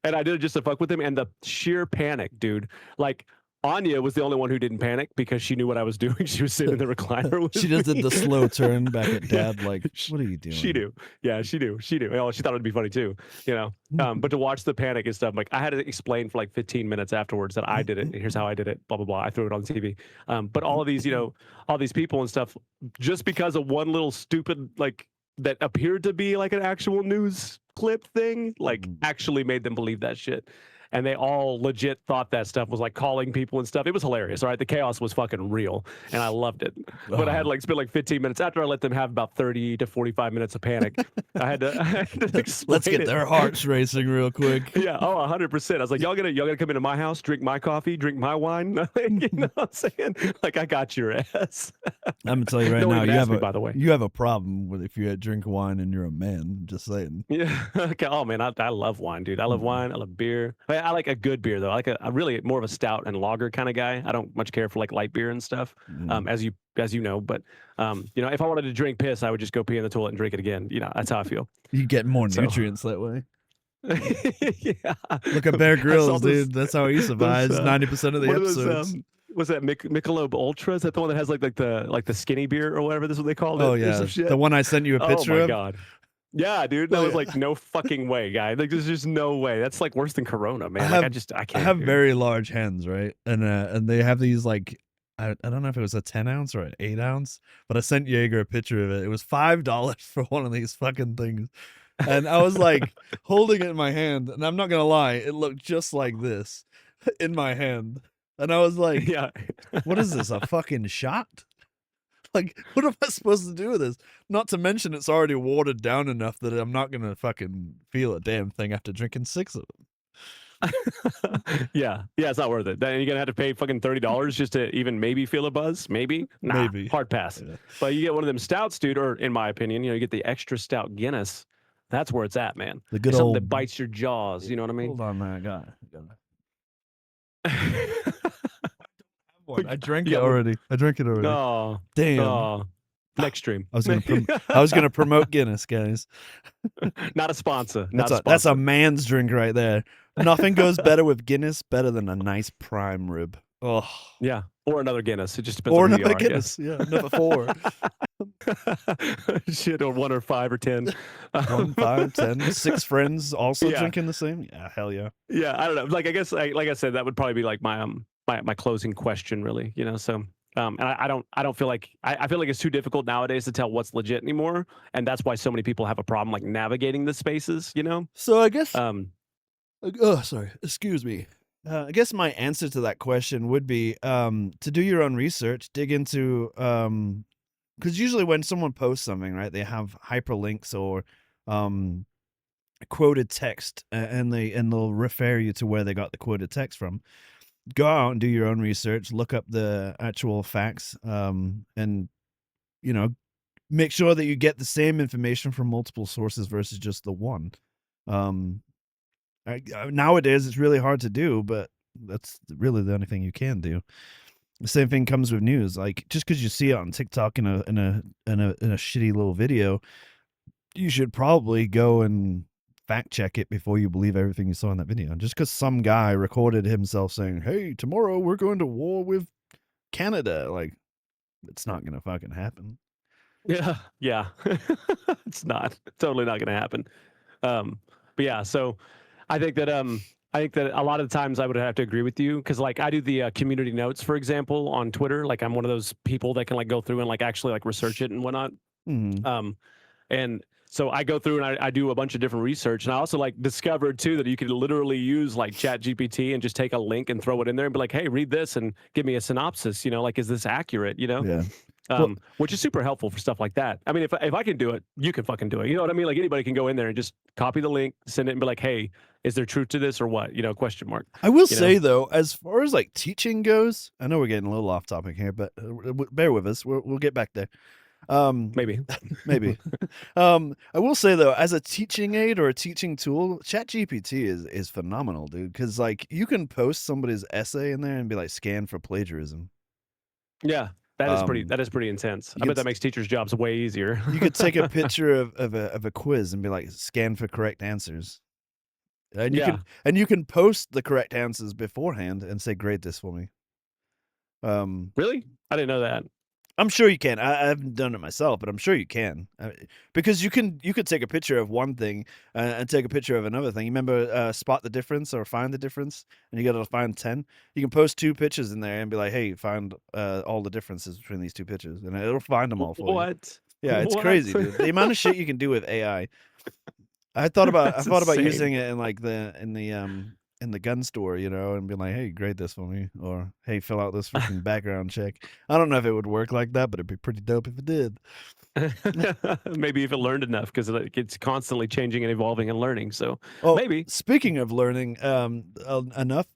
I did it just to fuck with them. And the sheer panic, dude. Like Anya was the only one who didn't panic because she knew what I was doing. She was sitting in the recliner with She just did the slow turn back at Dad, like, what are you doing? She knew. Yeah, she knew. Oh, she thought it'd be funny too, But to watch the panic and stuff, like I had to explain for like 15 minutes afterwards that I did it. And here's how I did it. Blah blah blah. I threw it on TV. But all of these, all these people and stuff, just because of one little stupid like that appeared to be like an actual news clip thing, like actually made them believe that shit. And they all legit thought that stuff was like calling people and stuff. It was hilarious. All right. The chaos was fucking real and I loved it. But I had like spent like 15 minutes after I let them have about 30 to 45 minutes of panic. I had to explain Let's get their hearts racing real quick. Yeah. Oh, 100%. I was like, y'all gonna come into my house, drink my coffee, drink my wine. You know what I'm saying? Like I got your ass. I'm gonna tell you right No one now, even you asked have me, by the way. you have a problem with if you drink wine and you're a man. Just saying. Yeah. Okay. Oh man, I love wine, dude. I love wine. I love beer. I like a good beer though. I like a really more of a stout and lager kind of guy. I don't much care for like light beer and stuff. As you know, but if I wanted to drink piss, I would just go pee in the toilet and drink it again. That's how I feel. You get more nutrients that way. Yeah. Look at Bear Grylls, dude. That's how he survives 90% of the episodes. Was that Michelob Ultra? Is that the one that has like the skinny beer or whatever? This is what they call it. Oh yeah, the one I sent you a picture of. Oh my god. Yeah, dude. That was like no fucking way, guy. Like there's just no way. That's like worse than Corona, man. I can't. I have very large hands, right? And they have these like I don't know if it was a 10 ounce or an 8 ounce, but I sent Jager a picture of it. It was $5 for one of these fucking things. And I was like holding it in my hand, and I'm not gonna lie, it looked just like this in my hand. And I was like, yeah, what is this? A fucking shot? Like, what am I supposed to do with this? Not to mention it's already watered down enough that I'm not gonna fucking feel a damn thing after drinking 6 of them. Yeah, it's not worth it. Then you're gonna have to pay fucking $30 just to even maybe feel a buzz. Maybe, nah, Maybe. hard pass. Yeah. But you get one of them stouts, dude, or in my opinion, you get the extra stout Guinness. That's where it's at, man. The good It's something old that bites your jaws. You know what I mean? Hold on, man. I got one. I drank it already. No, Damn. no. Next stream. I was gonna promote Guinness, guys. Not a sponsor. Not That's a sponsor. man's drink right there. Nothing goes better with Guinness better than a nice prime rib. Oh, Yeah, or another Guinness. It just depends or on who you another are, Guinness. Yeah, another 4. Shit, or 1 or 5 or 10. 1, 5, 10, 6 friends also Yeah. drinking the same. Yeah, hell yeah. Yeah, I don't know. Like I guess, like I said, that would probably be like my my closing question, really. So and I don't feel like I feel like it's too difficult nowadays to tell what's legit anymore, and that's why so many people have a problem like navigating the spaces. So I guess. Um, Sorry. Excuse me. I guess my answer to that question would be to do your own research, dig into because usually when someone posts something, right, they have hyperlinks or quoted text, and they'll refer you to where they got the quoted text from. Go out and do your own research, look up the actual facts, and make sure that you get the same information from multiple sources versus just the one. Nowadays it's really hard to do, but that's really the only thing you can do. The same thing comes with news. Like, just because you see it on TikTok in a shitty little video, you should probably go and fact check it before you believe everything you saw in that video. Just because some guy recorded himself saying, "Hey, tomorrow we're going to war with Canada," like, it's not gonna fucking happen. yeah, it's totally not going to happen. But yeah, so I think that a lot of the times I would have to agree with you, because like I do the community notes, for example, on Twitter. Like I'm one of those people that can like go through and like actually like research it and whatnot. Mhm. And so I go through and I do a bunch of different research, and I also like discovered too that you could literally use like Chat GPT and just take a link and throw it in there and be like, "Hey, read this and give me a synopsis." Like, is this accurate? Yeah. Which is super helpful for stuff like that. I mean, if I can do it, you can fucking do it. You know what I mean? Like anybody can go in there and just copy the link, send it, and be like, "Hey, is there truth to this or what?" Question mark. I will say though, as far as like teaching goes, I know we're getting a little off topic here, but bear with us. We'll get back there. Maybe. I will say though, as a teaching aid or a teaching tool, ChatGPT is phenomenal, dude. Because like you can post somebody's essay in there and be like, scan for plagiarism. Yeah, that is pretty intense. I bet that makes teachers' jobs way easier. You could take a picture of a quiz and be like, scan for correct answers. And you can post the correct answers beforehand and say, grade this for me. Really? I didn't know that. I'm sure you can. I haven't done it myself, but I'm sure you can, because you could take a picture of one thing and take a picture of another thing. You remember spot the difference or find the difference, and you got to find 10. You can post 2 pictures in there and be like, "Hey, find all the differences between these 2 pictures," and it'll find them all for you. What? Yeah, it's crazy, dude. The amount of shit you can do with AI. I thought about using it in like in the gun store, and be like, "Hey, grade this for me," or "Hey, fill out this freaking background check." I don't know if it would work like that, but it'd be pretty dope if it did. Maybe if it learned enough, because it's constantly changing and evolving and learning. So maybe. Speaking of learning enough,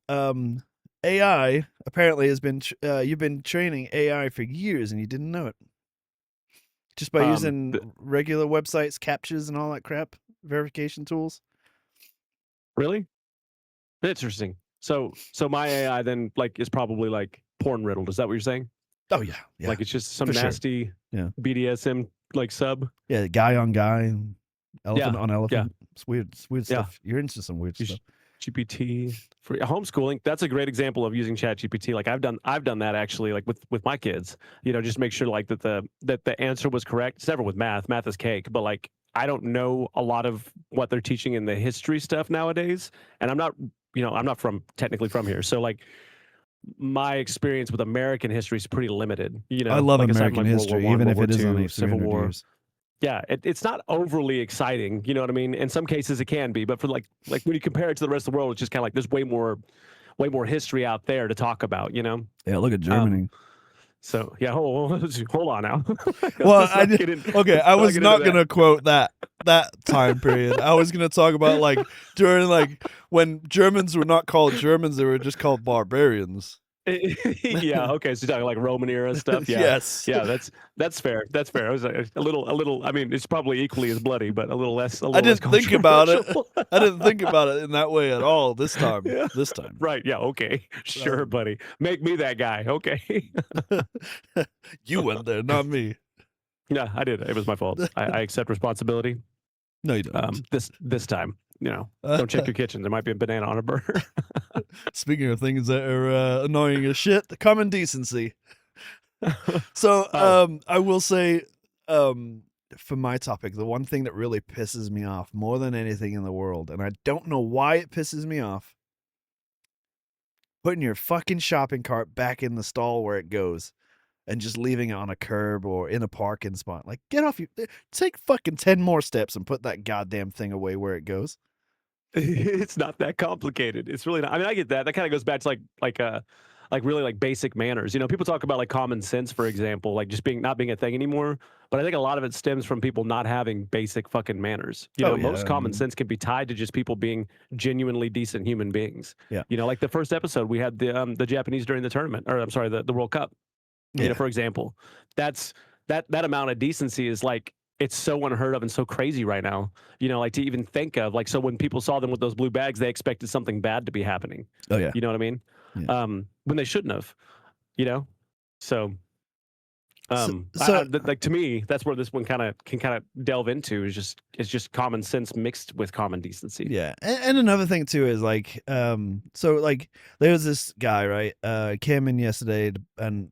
AI apparently has been you've been training AI for years and you didn't know it, just by using regular websites, captchas, and all that crap, verification tools. Really? Interesting. So my AI then like is probably like porn riddled. Is that what you're saying? Oh yeah. Like it's just some for sure. nasty BDSM like sub. Yeah, guy on guy, elephant on elephant. Yeah. It's weird. It's weird stuff. You're into some weird stuff. GPT for homeschooling. That's a great example of using Chat GPT. Like I've done that actually, like with my kids. Just make sure like that the answer was correct. It's never with math. Math is cake, but like I don't know a lot of what they're teaching in the history stuff nowadays, and I'm not technically from here, so like my experience with American history is pretty limited. I love like American history, even if it is only Civil War. Years. Yeah, it's not overly exciting. You know what I mean? In some cases it can be, but for like when you compare it to the rest of the world, it's just kind of like there's way more history out there to talk about. Yeah, look at Germany. So yeah, hold on now. Well, Let's not get in- okay, let's I not was get not into that. gonna quote that time period. I was gonna talk about like during like when Germans were not called Germans, they were just called barbarians. Yeah, okay. So you're talking like Roman era stuff. Yeah, Yes. yeah. That's fair. That's fair. It was a little. I mean, it's probably equally as bloody, but a little less. I didn't think about it. controversial. I didn't think about it in that way at all this time. Yeah. This time. Right. Yeah. Okay. Sure, Um, buddy. Make me that guy. Okay. You went there, not me. Yeah, I did. It was my fault. I accept responsibility. No, you don't. This time, don't check your kitchen. There might be a banana on a burner. Speaking of things that are annoying as shit, the common decency. So, Oh. I will say, for my topic, the one thing that really pisses me off more than anything in the world, and I don't know why it pisses me off, putting your fucking shopping cart back in the stall where it goes and just leaving it on a curb or in a parking spot. Like, get off take fucking 10 more steps and put that goddamn thing away where it goes. It's not that complicated. It's really not. I mean, I get that. That kind of goes back to like really like basic manners. People talk about like common sense, for example, like just not being a thing anymore. But I think a lot of it stems from people not having basic fucking manners. Most common sense can be tied to just people being genuinely decent human beings. Yeah. Like the first episode, we had the Japanese during the tournament, or I'm sorry, the World Cup. Yeah. For example, that amount of decency is like, it's so unheard of and so crazy right now, like to even think of, like, so when people saw them with those blue bags, they expected something bad to be happening. Oh, yeah. You know what I mean? Yeah. When they shouldn't have, so, like to me, that's where this one can delve into is just common sense mixed with common decency. Yeah. And another thing too is like, so like there was this guy, right? Came in yesterday and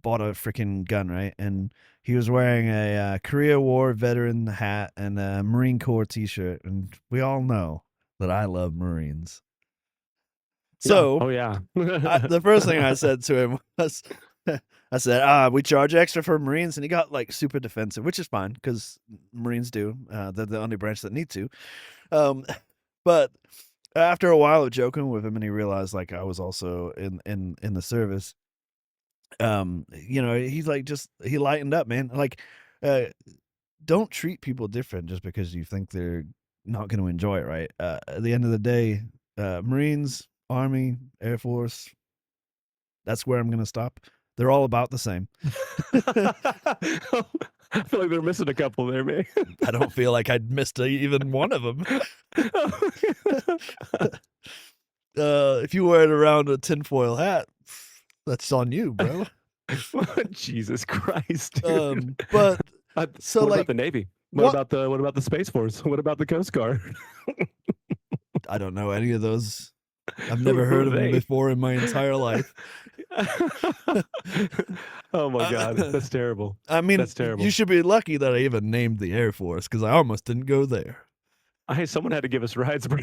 bought a freaking gun, right? And he was wearing a Korea War veteran hat and a Marine Corps t-shirt. And we all know that I love Marines. So, oh yeah. the first thing I said to him was, I said, we charge extra for Marines. And he got like super defensive, which is fine because Marines do. They're the only branch that need to. But after a while of joking with him and he realized like I was also in the service, he's like, he lightened up, man. Like, don't treat people different just because you think they're not going to enjoy it, right? At the end of the day, Marines, Army, Air Force, that's where I'm going to stop. They're all about the same. I feel like they're missing a couple there, man. I don't feel like I'd missed even one of them. If you wear it around a tinfoil hat, that's on you, bro. Jesus Christ, dude. But so what like about the Navy? What about the Space Force? What about the Coast Guard? I don't know any of those. I've never heard of them before in my entire life. Oh my God, that's terrible. I mean, that's terrible. You should be lucky that I even named the Air Force because I almost didn't go there. Someone had to give us rides, bro.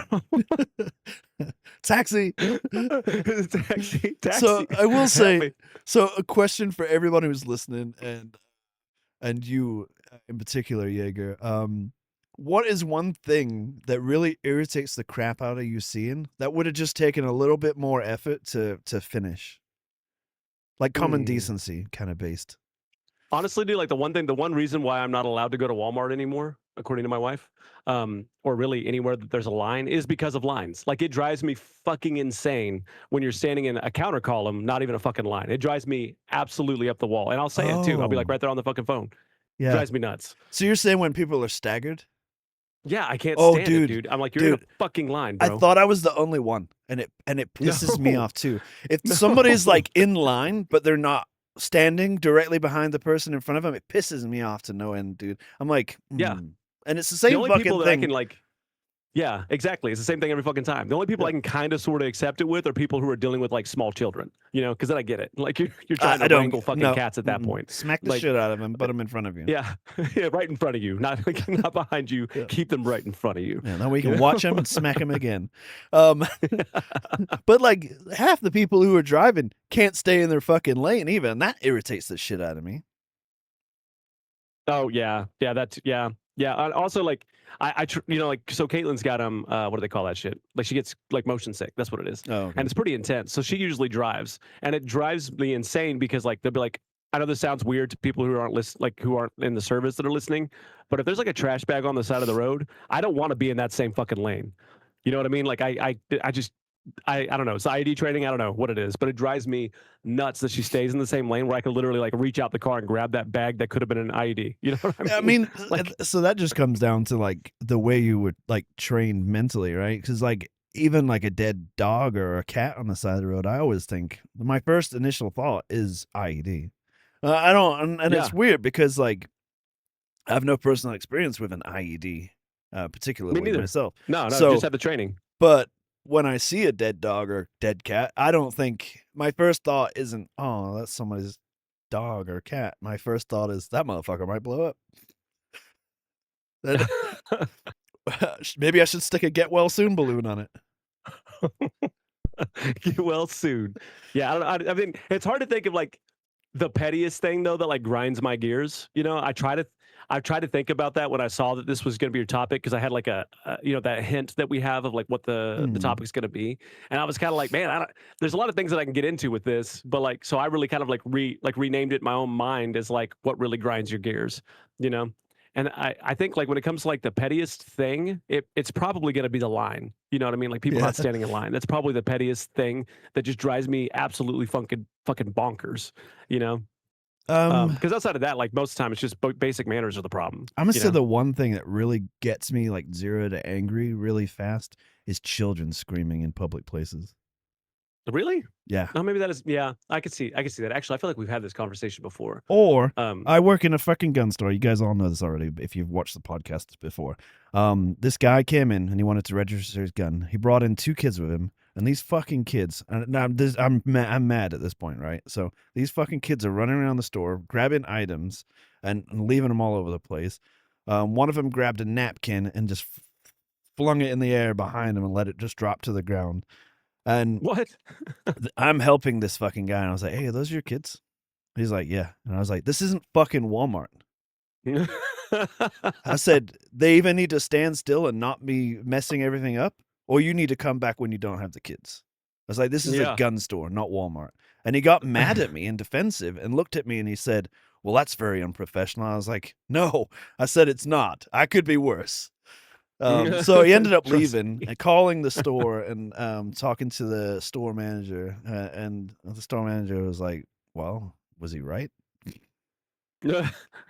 Taxi. Taxi. So I will say, so a question for everyone who's listening and you in particular, Jager. What is one thing that really irritates the crap out of you seeing that would have just taken a little bit more effort to finish? Like common decency kind of based. Honestly, dude, like the one reason why I'm not allowed to go to Walmart anymore, according to my wife, or really anywhere that there's a line, is because of lines. Like it drives me fucking insane when you're standing in a counter column, not even a fucking line. It drives me absolutely up the wall. And I'll say it too. I'll be like right there on the fucking phone. Yeah. It drives me nuts. So you're saying when people are staggered? Yeah, I can't stand it, dude. I'm like, you're in a fucking line, bro. I thought I was the only one, and it pisses me off too. If somebody's like in line, but they're not standing directly behind the person in front of them, it pisses me off to no end, dude. I'm like, yeah. And it's the same only fucking people that thing. I can like, yeah, exactly. It's the same thing every fucking time. The only people I can kind of sort of accept it with are people who are dealing with like small children, because then I get it. Like you're trying to wrangle fucking cats at that point. Smack the shit out of them, put them in front of you. Yeah, yeah, right in front of you, not behind you. Yeah. Keep them right in front of you. Yeah, then we can watch them and smack them again. But like half the people who are driving can't stay in their fucking lane even. That irritates the shit out of me. Oh yeah, yeah. Also, like so Caitlin's got what do they call that shit? Like she gets like motion sick. That's what it is. Oh, okay. And it's pretty intense. So she usually drives, and it drives me insane because like they'll be like, I know this sounds weird to people who aren't who aren't in the service that are listening, but if there's like a trash bag on the side of the road, I don't want to be in that same fucking lane. You know what I mean? Like I don't know. It's IED training. I don't know what it is, but it drives me nuts that she stays in the same lane where I could literally like reach out the car and grab that bag that could have been an IED. You know what I mean? I mean, like, so that just comes down to like the way you would like train mentally, right? Because like even like a dead dog or a cat on the side of the road, I always think my first initial thought is IED. I don't, and it's weird because like I have no personal experience with an IED, particularly me neither. myself. No, So- just had the training. But when I see a dead dog or dead cat, I don't think my first thought isn't, oh, that's somebody's dog or cat. My first thought is that motherfucker might blow up. That- Maybe I should stick a get well soon balloon on it. Get well soon. Yeah, I mean, it's hard to think of like the pettiest thing though that like grinds my gears. You know, I tried to think about that when I saw that this was going to be your topic because I had like a that hint that we have of like what the topic's going to be, and I was kind of like, man, there's a lot of things that I can get into with this, but like, so I really kind of like renamed it in my own mind as like what really grinds your gears, you know. And I think like when it comes to like the pettiest thing, it's probably going to be the line. You know what I mean? Like people not standing in line. That's probably the pettiest thing that just drives me absolutely fucking bonkers. You know. Because outside of that, like most of the time, it's just basic manners are the problem. I'm gonna say the one thing that really gets me like 0 to angry really fast is children screaming in public places. Really? Yeah. No, maybe that is. Yeah, I could see that. Actually, I feel like we've had this conversation before. Or I work in a fucking gun store. You guys all know this already if you've watched the podcast before. This guy came in and he wanted to register his gun. He brought in 2 kids with him, and these fucking kids. And now I'm mad at this point, right? So these fucking kids are running around the store, grabbing items and leaving them all over the place. One of them grabbed a napkin and just flung it in the air behind him and let it just drop to the ground. And what? I'm helping this fucking guy, and I was like, "Hey, are those your kids?" He's like, "Yeah," and I was like, "This isn't fucking Walmart." I said, "They either need to stand still and not be messing everything up, or you need to come back when you don't have the kids." I was like, "This is a gun store, not Walmart." And he got mad at me and defensive, and looked at me, and he said, "Well, that's very unprofessional." I was like, "No," I said, "It's not. I could be worse." So he ended up leaving and calling the store and talking to the store manager. And the store manager was like, well, was he right?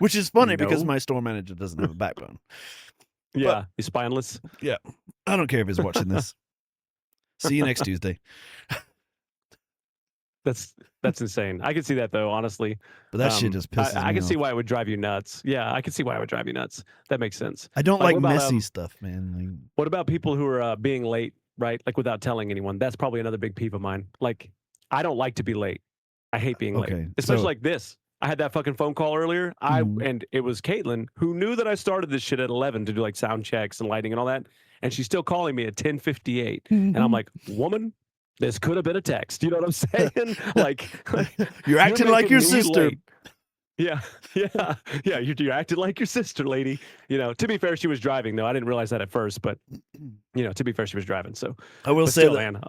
Which is funny because my store manager doesn't have a backbone. Yeah, But- he's spineless. Yeah. I don't care if he's watching this. See you next Tuesday. That's insane. I can see that though, honestly. But that shit just pisses me I can see off. why it would drive you nuts. Yeah, I can see why it would drive you nuts. That makes sense. I don't Like, like what about, messy stuff, man. What about people who are being late, right? Like without telling anyone. That's probably another big peeve of mine. Like, I don't like to be late. I hate being late. Okay, Especially so- like this. I had that fucking phone call earlier. And it was Caitlin who knew that I started this shit at 11 to do like sound checks and lighting and all that. And she's still calling me at 10:58. And I'm like, woman, this could have been a text. You know what I'm saying? like You're acting like making your me sister. late. Yeah. You're acting like your sister, lady. You know, to be fair, she was driving though. I didn't realize that at first, but you know, to be fair, she was driving. So I will but say still, that. man.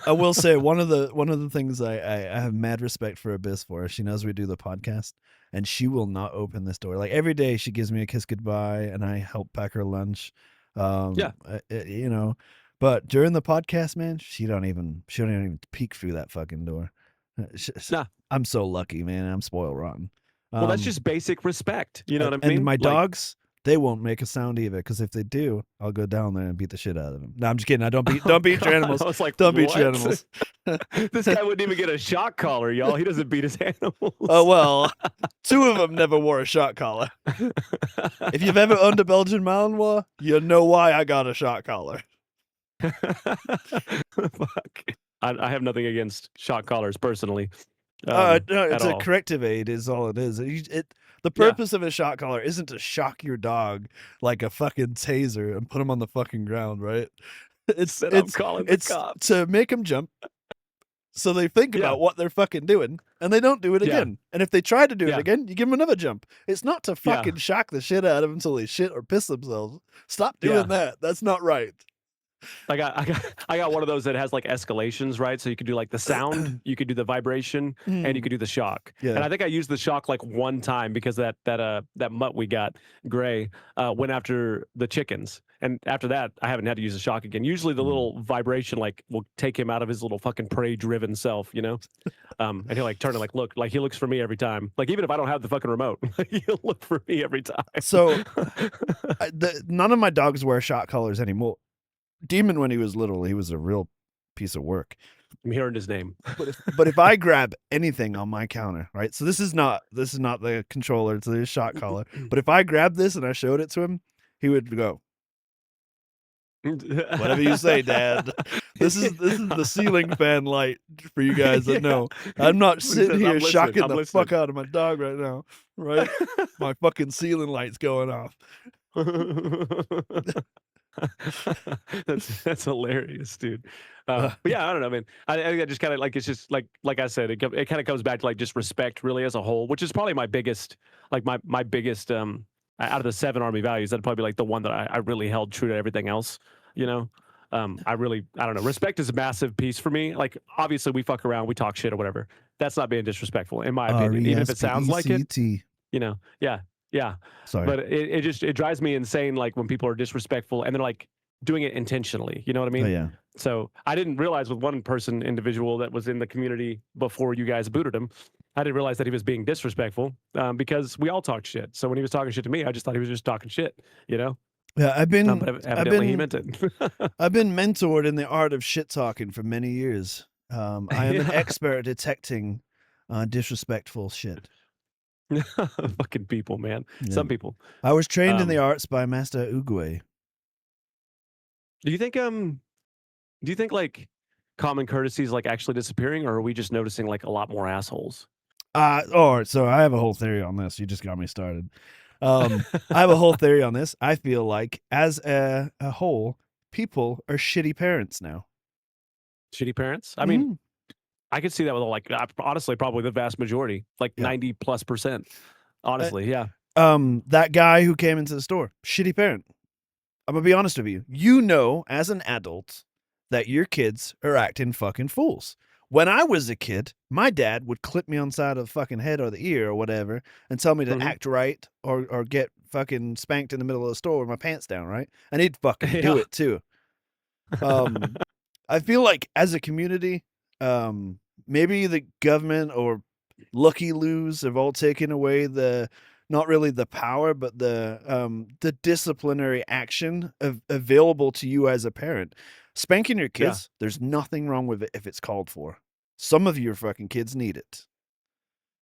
I will say one of the things I have mad respect for Abyss for. She knows we do the podcast, and she will not open this door. Like every day, she gives me a kiss goodbye, and I help pack her lunch. You know, but during the podcast, man, she don't even peek through that fucking door. Nah. I'm so lucky, man. I'm spoiled rotten. Well, that's just basic respect. You know what I mean? And my Like, dogs, they won't make a sound either, because if they do, I'll go down there and beat the shit out of them. No, I'm just kidding. Don't beat your God, animals. I was like, Don't beat your what? animals. This guy wouldn't even get a shock collar, y'all. He doesn't beat his animals. Oh, well, 2 of them never wore a shot collar. If you've ever owned a Belgian Malinois, you know why I got a shot collar. Fuck. I have nothing against shock collars personally. No, it's at a all. corrective aid is all it is. The purpose of a shot collar isn't to shock your dog like a fucking taser and put him on the fucking ground, right? It's Then I'm calling the cops. to make them jump, so they think Yeah. about what they're fucking doing, and they don't do it Yeah. again. And if they try to do Yeah. it again, you give them another jump. It's not to Yeah. fucking shock the shit out of them until they shit or piss themselves. Stop doing Yeah. that. That's not right. I got one of those that has like escalations, right? So you could do like the sound, you could do the vibration, and you could do the shock. Yeah. And I think I used the shock like one time because that mutt we got, Gray, went after the chickens. And after that, I haven't had to use the shock again. Usually the little vibration like will take him out of his little fucking prey-driven self, you know? And he'll like turn and like look, like he looks for me every time. Like even if I don't have the fucking remote, he'll look for me every time. So none of my dogs wear shock collars anymore. Demon, when he was little, he was a real piece of work. I'm hearing his name. But if I grab anything on my counter, right? So this is not the controller, it's the shock collar. But if I grab this and I showed it to him, he would go, "Whatever you say, Dad." This is the ceiling fan light for you guys that know. I'm not sitting here shocking the fuck out of my dog right now, right? My fucking ceiling light's going off. That's hilarious, dude. But yeah, I don't know, man. I think that just kind of like, it's just like I said, it kind of comes back to like just respect really as a whole, which is probably my biggest, like my biggest out of the 7 army values. That'd probably be like the one that I really held true to everything else, you know. I don't know, respect is a massive piece for me. Like obviously we fuck around, we talk shit or whatever, that's not being disrespectful in my opinion, even if it sounds like it, you know. Yeah. Sorry. But it drives me insane, like when people are disrespectful and they're like doing it intentionally. You know what I mean? Oh, yeah. So I didn't realize with one individual that was in the community before you guys booted him, I didn't realize that he was being disrespectful because we all talk shit. So when he was talking shit to me, I just thought he was just talking shit, you know? Yeah, But evidently he meant it. I've been mentored in the art of shit talking for many years. I am an expert at detecting disrespectful shit. Fucking people, man. Yeah. Some people. I was trained in the arts by Master Uguay. Do you think like common courtesy is like actually disappearing, or are we just noticing like a lot more assholes? So I have a whole theory on this. You just got me started. I have a whole theory on this. I feel like as a whole, people are shitty parents now. Shitty parents? I mean, I could see that with like honestly probably the vast majority, like 90+%. Honestly, yeah. That guy who came into the store, shitty parent. I'm gonna be honest with you. You know, as an adult, that your kids are acting fucking fools. When I was a kid, my dad would clip me on the side of the fucking head or the ear or whatever and tell me to act right or get fucking spanked in the middle of the store with my pants down, right? And he'd fucking do it too. I feel like as a community, maybe the government or Lucky Loos have all taken away not really the power, but the disciplinary action available to you as a parent. Spanking your kids, there's nothing wrong with it if it's called for. Some of your fucking kids need it.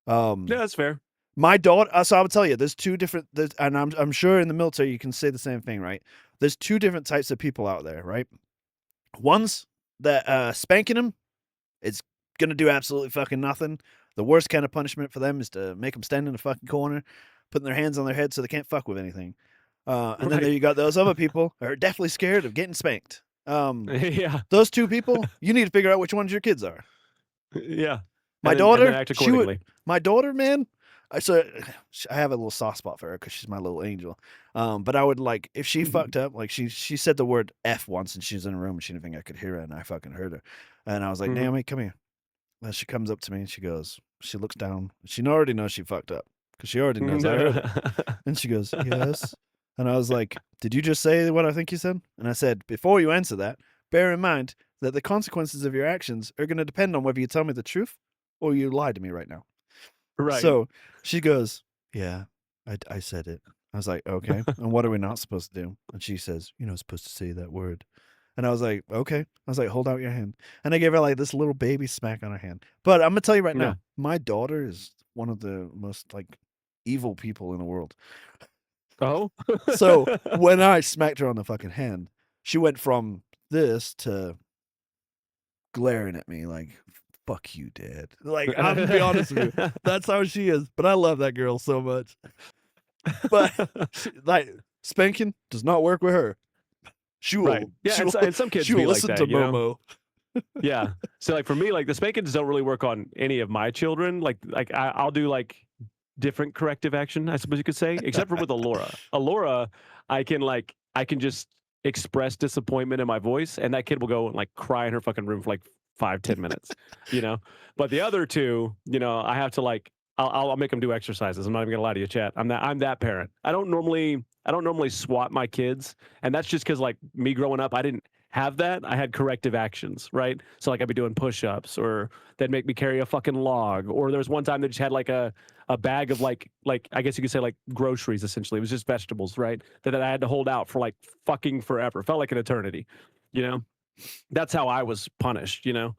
Yeah, that's fair. My daughter, so I would tell you, there's two different, and I'm sure in the military you can say the same thing, right? There's 2 different types of people out there, right? One's that spanking them, it's gonna do absolutely fucking nothing. The worst kind of punishment for them is to make them stand in a fucking corner, putting their hands on their head so they can't fuck with anything. And then there you got those other people who are definitely scared of getting spanked. Yeah. Those 2 people, you need to figure out which ones your kids are. Yeah. My And daughter, then act accordingly. my daughter, man. I have a little soft spot for her because she's my little angel. But I would like if she fucked up, like she said the word F once and she was in a room and she didn't think I could hear it and I fucking heard her. And I was like, Naomi, come here. And she comes up to me and she looks down. She already knows she fucked up because she already knows I heard it. And she goes, yes. And I was like, did you just say what I think you said? And I said, before you answer that, bear in mind that the consequences of your actions are going to depend on whether you tell me the truth or you lie to me right now. Right. So she goes, yeah, I said it. I was like, okay. And what are we not supposed to do? And she says, you're not supposed to say that word. And I was like, okay. I was like, hold out your hand. And I gave her like this little baby smack on her hand. But I'm going to tell you right now, my daughter is one of the most like evil people in the world. Oh? So when I smacked her on the fucking hand, she went from this to glaring at me like, fuck you, Dad. Like, I'm gonna be honest with you. That's how she is. But I love that girl so much. But like spanking does not work with her. She will. Right. Yeah, and some kids she will be listen like that, to Momo. Yeah. So like for me, like the spankings don't really work on any of my children. Like I'll do like different corrective action, I suppose you could say, except for with Alora. Alora, I can just express disappointment in my voice, and that kid will go and like cry in her fucking room for like 5-10 minutes, you know. But the other two, you know, I have to like I'll make them do exercises. I'm not even gonna lie to you, chat. I'm that parent. I don't normally swat my kids, and that's just because like me growing up, I didn't have that. I had corrective actions, right? So like I'd be doing push-ups, or they'd make me carry a fucking log, or there was one time they just had like a bag of like I guess you could say like groceries. Essentially, it was just vegetables, right? That I had to hold out for like fucking forever. Felt like an eternity, you know. That's how I was punished, you know.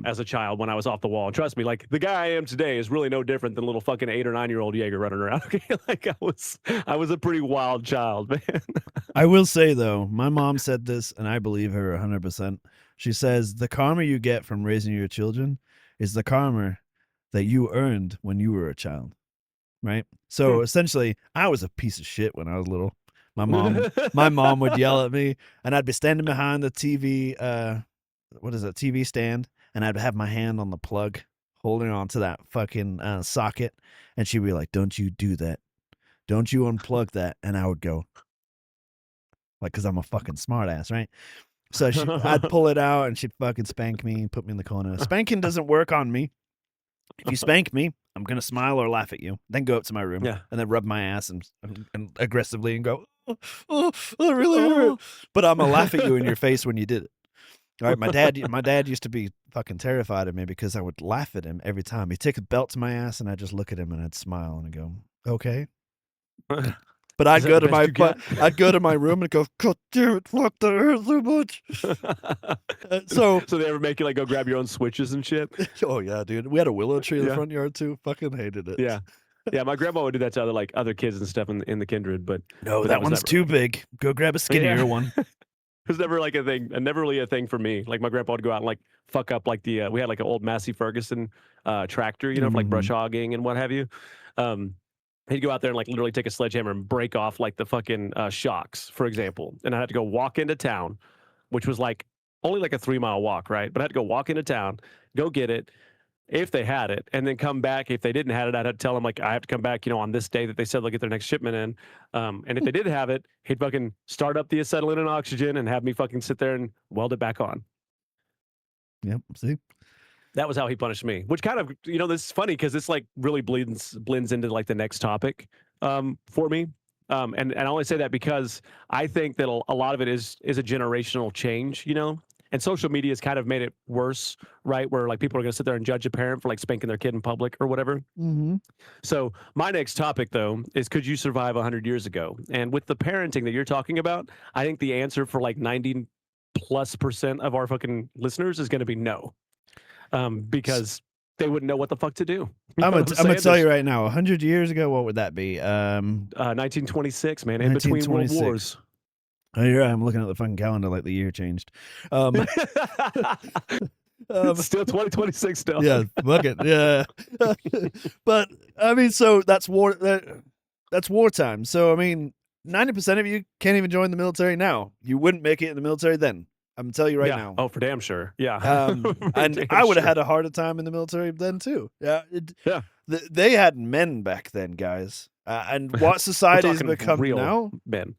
As a child when I was off the wall. And trust me, like the guy I am today is really no different than little fucking 8 or 9-year-old Jager running around. Okay, like I was a pretty wild child, man. I will say though, my mom said this, and I believe her 100%. She says the karma you get from raising your children is the karma that you earned when you were a child, right? So essentially, I was a piece of shit when I was little. My mom would yell at me, and I'd be standing behind the TV, TV stand, and I'd have my hand on the plug, holding on to that fucking socket, and she'd be like, "Don't you do that? Don't you unplug that?" And I would go, like, because I'm a fucking smartass, right? So I'd pull it out, and she'd fucking spank me and put me in the corner. Spanking doesn't work on me. If you spank me, I'm gonna smile or laugh at you, then go up to my room, and then rub my ass and aggressively and go, oh, that really hurt. But I'm gonna laugh at you in your face when you did it. All right, my dad used to be fucking terrified of me because I would laugh at him every time. He'd take a belt to my ass, and I'd just look at him and I'd smile and I'd go, okay. But I'd go to my room and go, God damn it, fuck, that hurt so much. So they ever make you like go grab your own switches and shit? Oh yeah, dude. We had a willow tree in the front yard too. Fucking hated it. Yeah. Yeah, my grandma would do that to other kids and stuff in the kindred, but that one's too big. Go grab a skinnier one. It was never like a thing, never really a thing for me. Like my grandpa would go out and like fuck up like we had like an old Massey Ferguson tractor, you know, for like brush hogging and what have you. He'd go out there and like literally take a sledgehammer and break off like the fucking shocks, for example. And I had to go walk into town, which was like only like a 3-mile walk, right? But I had to go walk into town, go get it, if they had it, and then come back. If they didn't have it, I'd have to tell them like I have to come back, you know, on this day that they said they'll get their next shipment in. And if they did have it, he'd fucking start up the acetylene and oxygen and have me fucking sit there and weld it back on. Yep. See, that was how he punished me. Which kind of, you know, this is funny because it's like really blends into like the next topic for me. And I only say that because I think that a lot of it is a generational change, you know. And social media has kind of made it worse, right? Where like people are going to sit there and judge a parent for like spanking their kid in public or whatever. Mm-hmm. So my next topic, though, is could you survive 100 years ago? And with the parenting that you're talking about, I think the answer for like 90+% of our fucking listeners is going to be no, because they wouldn't know what the fuck to do. I'm gonna tell you right now, 100 years ago, what would that be? 1926, man, in between world wars. Oh, you're right. I'm looking at the fucking calendar like the year changed. It's still 2026 still. Yeah, fuck it. Yeah. But I mean, so that's war. That's wartime. So I mean, 90% of you can't even join the military now. You wouldn't make it in the military then. I'm gonna tell you right now. Oh, for damn sure. Yeah. And I would have had a harder time in the military then too. Yeah. They had men back then, guys. And what society has become now, men.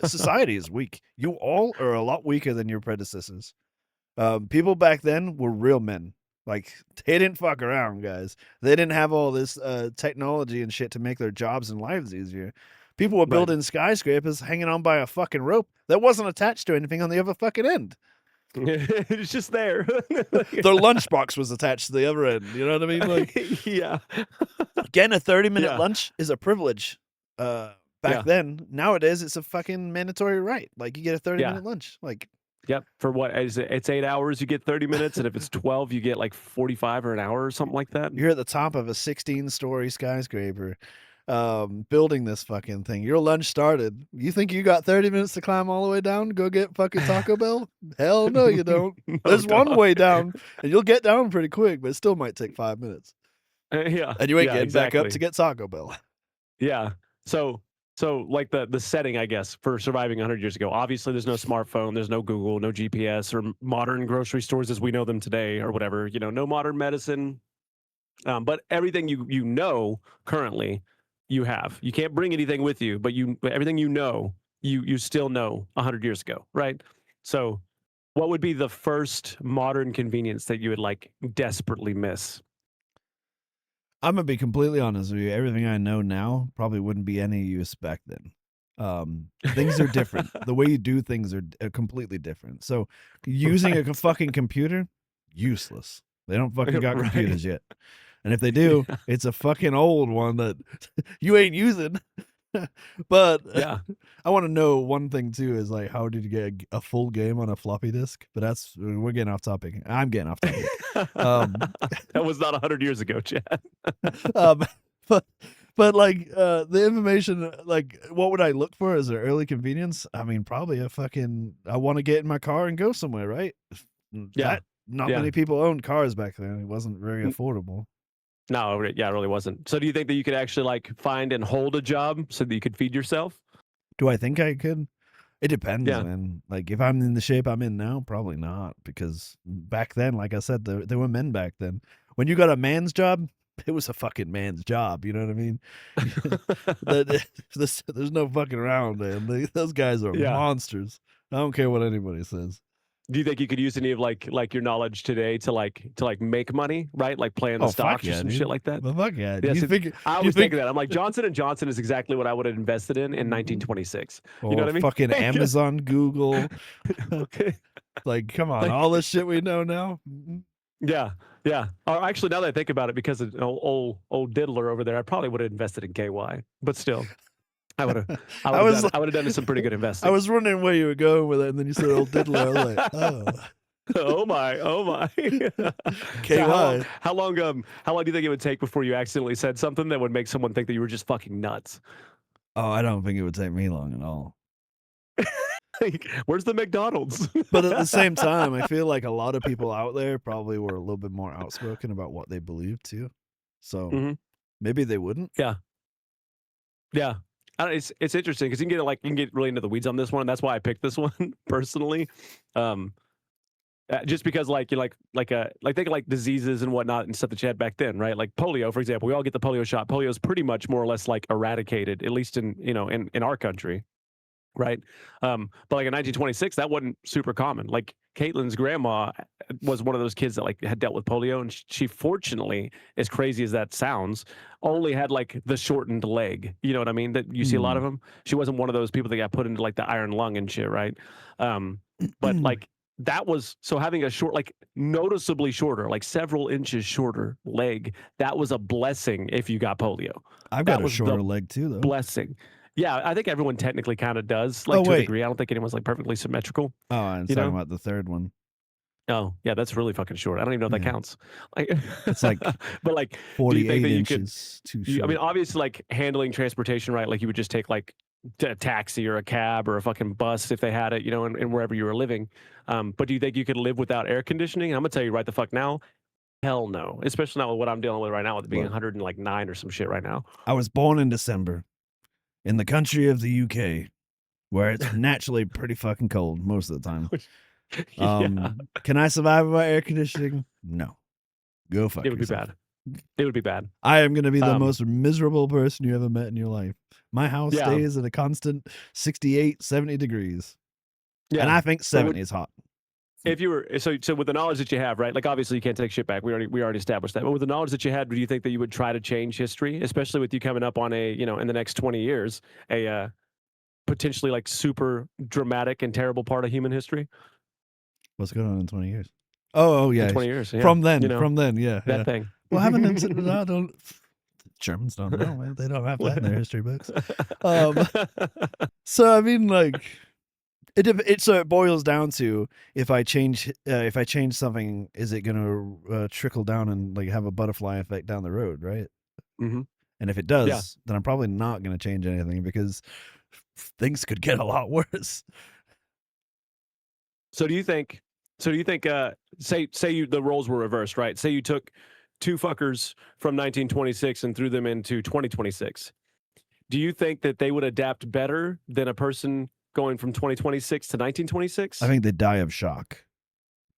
Society is weak. You all are a lot weaker than your predecessors. People back then were real men. Like, they didn't fuck around, guys. They didn't have all this technology and shit to make their jobs and lives easier. People were building skyscrapers hanging on by a fucking rope that wasn't attached to anything on the other fucking end. It's just there. Their lunchbox was attached to the other end. You know what I mean? Like, yeah. Getting a 30-minute lunch is a privilege. Back then, nowadays it's a fucking mandatory right. Like, you get a 30-minute lunch. Like, yep. For what is it? It's 8 hours. You get 30 minutes, and if it's 12, you get like 45 or an hour or something like that. You're at the top of a 16-story skyscraper. Building this fucking thing. Your lunch started. You think you got 30 minutes to climb all the way down to go get fucking Taco Bell? Hell no, you don't. There's one way down, and you'll get down pretty quick, but it still might take 5 minutes. Yeah. And you ain't getting back up to get Taco Bell. Yeah. So like the setting, I guess, for surviving 100 years ago. Obviously, there's no smartphone, there's no Google, no GPS, or modern grocery stores as we know them today, or whatever. You know, no modern medicine. But everything you know currently, you have. You can't bring anything with you, but everything you you still know 100 years ago, right? So, what would be the first modern convenience that you would like desperately miss? I'm gonna be completely honest with you. Everything I know now probably wouldn't be any use back then. Things are different. The way you do things are completely different. So using a fucking computer, useless. They don't fucking got Right. computers yet. And if they do, it's a fucking old one that you ain't using. But Yeah. I want to know one thing too is like, how did you get a full game on a floppy disk? But we're getting off topic. I'm getting off topic. That was not 100 years ago, Chad. But like the information, like what would I look for as an early convenience? I mean, probably I want to get in my car and go somewhere, right? Yeah. Not Yeah. many people owned cars back then. It wasn't very affordable. No, yeah, it really wasn't. So do you think that you could actually like find and hold a job so that you could feed yourself? Do I think I could? It depends, Yeah. man. Like if I'm in the shape I'm in now, probably not, because back then, like I said, there were men back then. When you got a man's job, it was a fucking man's job. You know what I mean? There's no fucking around, man. Those guys are Yeah. monsters. I don't care what anybody says. Do you think you could use any of like your knowledge today to make money, right? Like playing the Oh, fuck stocks or yeah, some dude. shit like that? Well, fuck yeah. Yeah, Do you so think? I do you was think? thinking that. I'm like, Johnson & Johnson is exactly what I would have invested in 1926. Or You know what I mean? fucking Amazon, Google. Okay. Like, come on, Like- all this shit we know now. Mhm. Yeah, yeah. Or actually, now that I think about it, because of old diddler over there, I probably would have invested in KY. But still, I would have done some pretty good investing. I was wondering where you were going with it, and then you said old diddler. I was like, oh. Oh my. KY. So how long do you think it would take before you accidentally said something that would make someone think that you were just fucking nuts? Oh, I don't think it would take me long at all. Like, where's the McDonald's? But at the same time, I feel like a lot of people out there probably were a little bit more outspoken about what they believed too. So Mhm. maybe they wouldn't. Yeah. It's interesting because you can get really into the weeds on this one. And that's why I picked this one personally. Just because think of like diseases and whatnot and stuff that you had back then, right? Like polio, for example. We all get the polio shot. Polio is pretty much more or less like eradicated, at least in our country, right? But like in 1926, that wasn't super common. Like Caitlin's grandma was one of those kids that like had dealt with polio, and she fortunately, as crazy as that sounds, only had like the shortened leg. You know what I mean? That you see a lot of them. She wasn't one of those people that got put into like the iron lung and shit, right? But like that was so having a short, like noticeably shorter, like several inches shorter leg. That was a blessing if you got polio. I've That got a was the shorter leg too, though. Blessing. Yeah, I think everyone technically kind of does, like to a wait. degree. I don't think anyone's like perfectly symmetrical. Oh, I'm You talking know? about the third one. Oh, yeah, that's really fucking short. I don't even know if that Yeah. counts. Like, It's like but like, do you 48 think that you could? inches too short. I mean, obviously, like handling transportation, right? Like you would just take like a taxi or a cab or a fucking bus if they had it, and wherever you were living. But do you think you could live without air conditioning? I'm gonna tell you right the fuck now, hell no. Especially not with what I'm dealing with right now, with it being Look. 109 or some shit right now. I was born in December in the country of the UK, where it's naturally pretty fucking cold most of the time. Yeah, Can I survive without air conditioning? No. Go fuck it would yourself. be bad. It would be bad. I am going to be the Um, most miserable person you ever met in your life. My house Yeah. stays at a constant 68, 70 degrees. Yeah. And I think So 70 is hot. If you were so with the knowledge that you have, right? Like obviously you can't take shit back. We already established that. But with the knowledge that you had, do you think that you would try to change history, especially with you coming up on in the next 20 years, a potentially like super dramatic and terrible part of human history? What's going on in 20 years? Oh yeah. 20 years. Yeah. From then, that yeah. yeah. thing. Well, haven't don't Germans don't know, man. They don't have that in their history books. So I mean, like, it boils down to if I change something, is it gonna trickle down and like have a butterfly effect down the road, right? Mm-hmm. And if it does, then I'm probably not gonna change anything because things could get a lot worse. So do you think? Say the roles were reversed, right? Say you took two fuckers from 1926 and threw them into 2026. Do you think that they would adapt better than a person going from 2026 to 1926? I think they die of shock.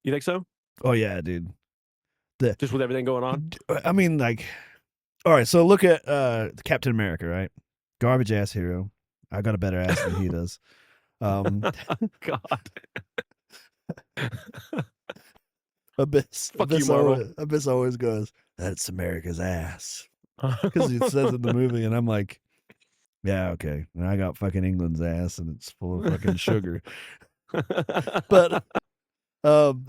You think so? Oh yeah, dude. Just with everything going on? I mean, like, all right. So look at Captain America, right? Garbage ass hero. I got a better ass than he does. God. Fuck you, Marvel. Abyss always goes, "That's America's ass," because he says in the movie, and I'm like, "Yeah, okay." And I got fucking England's ass, and it's full of fucking sugar. But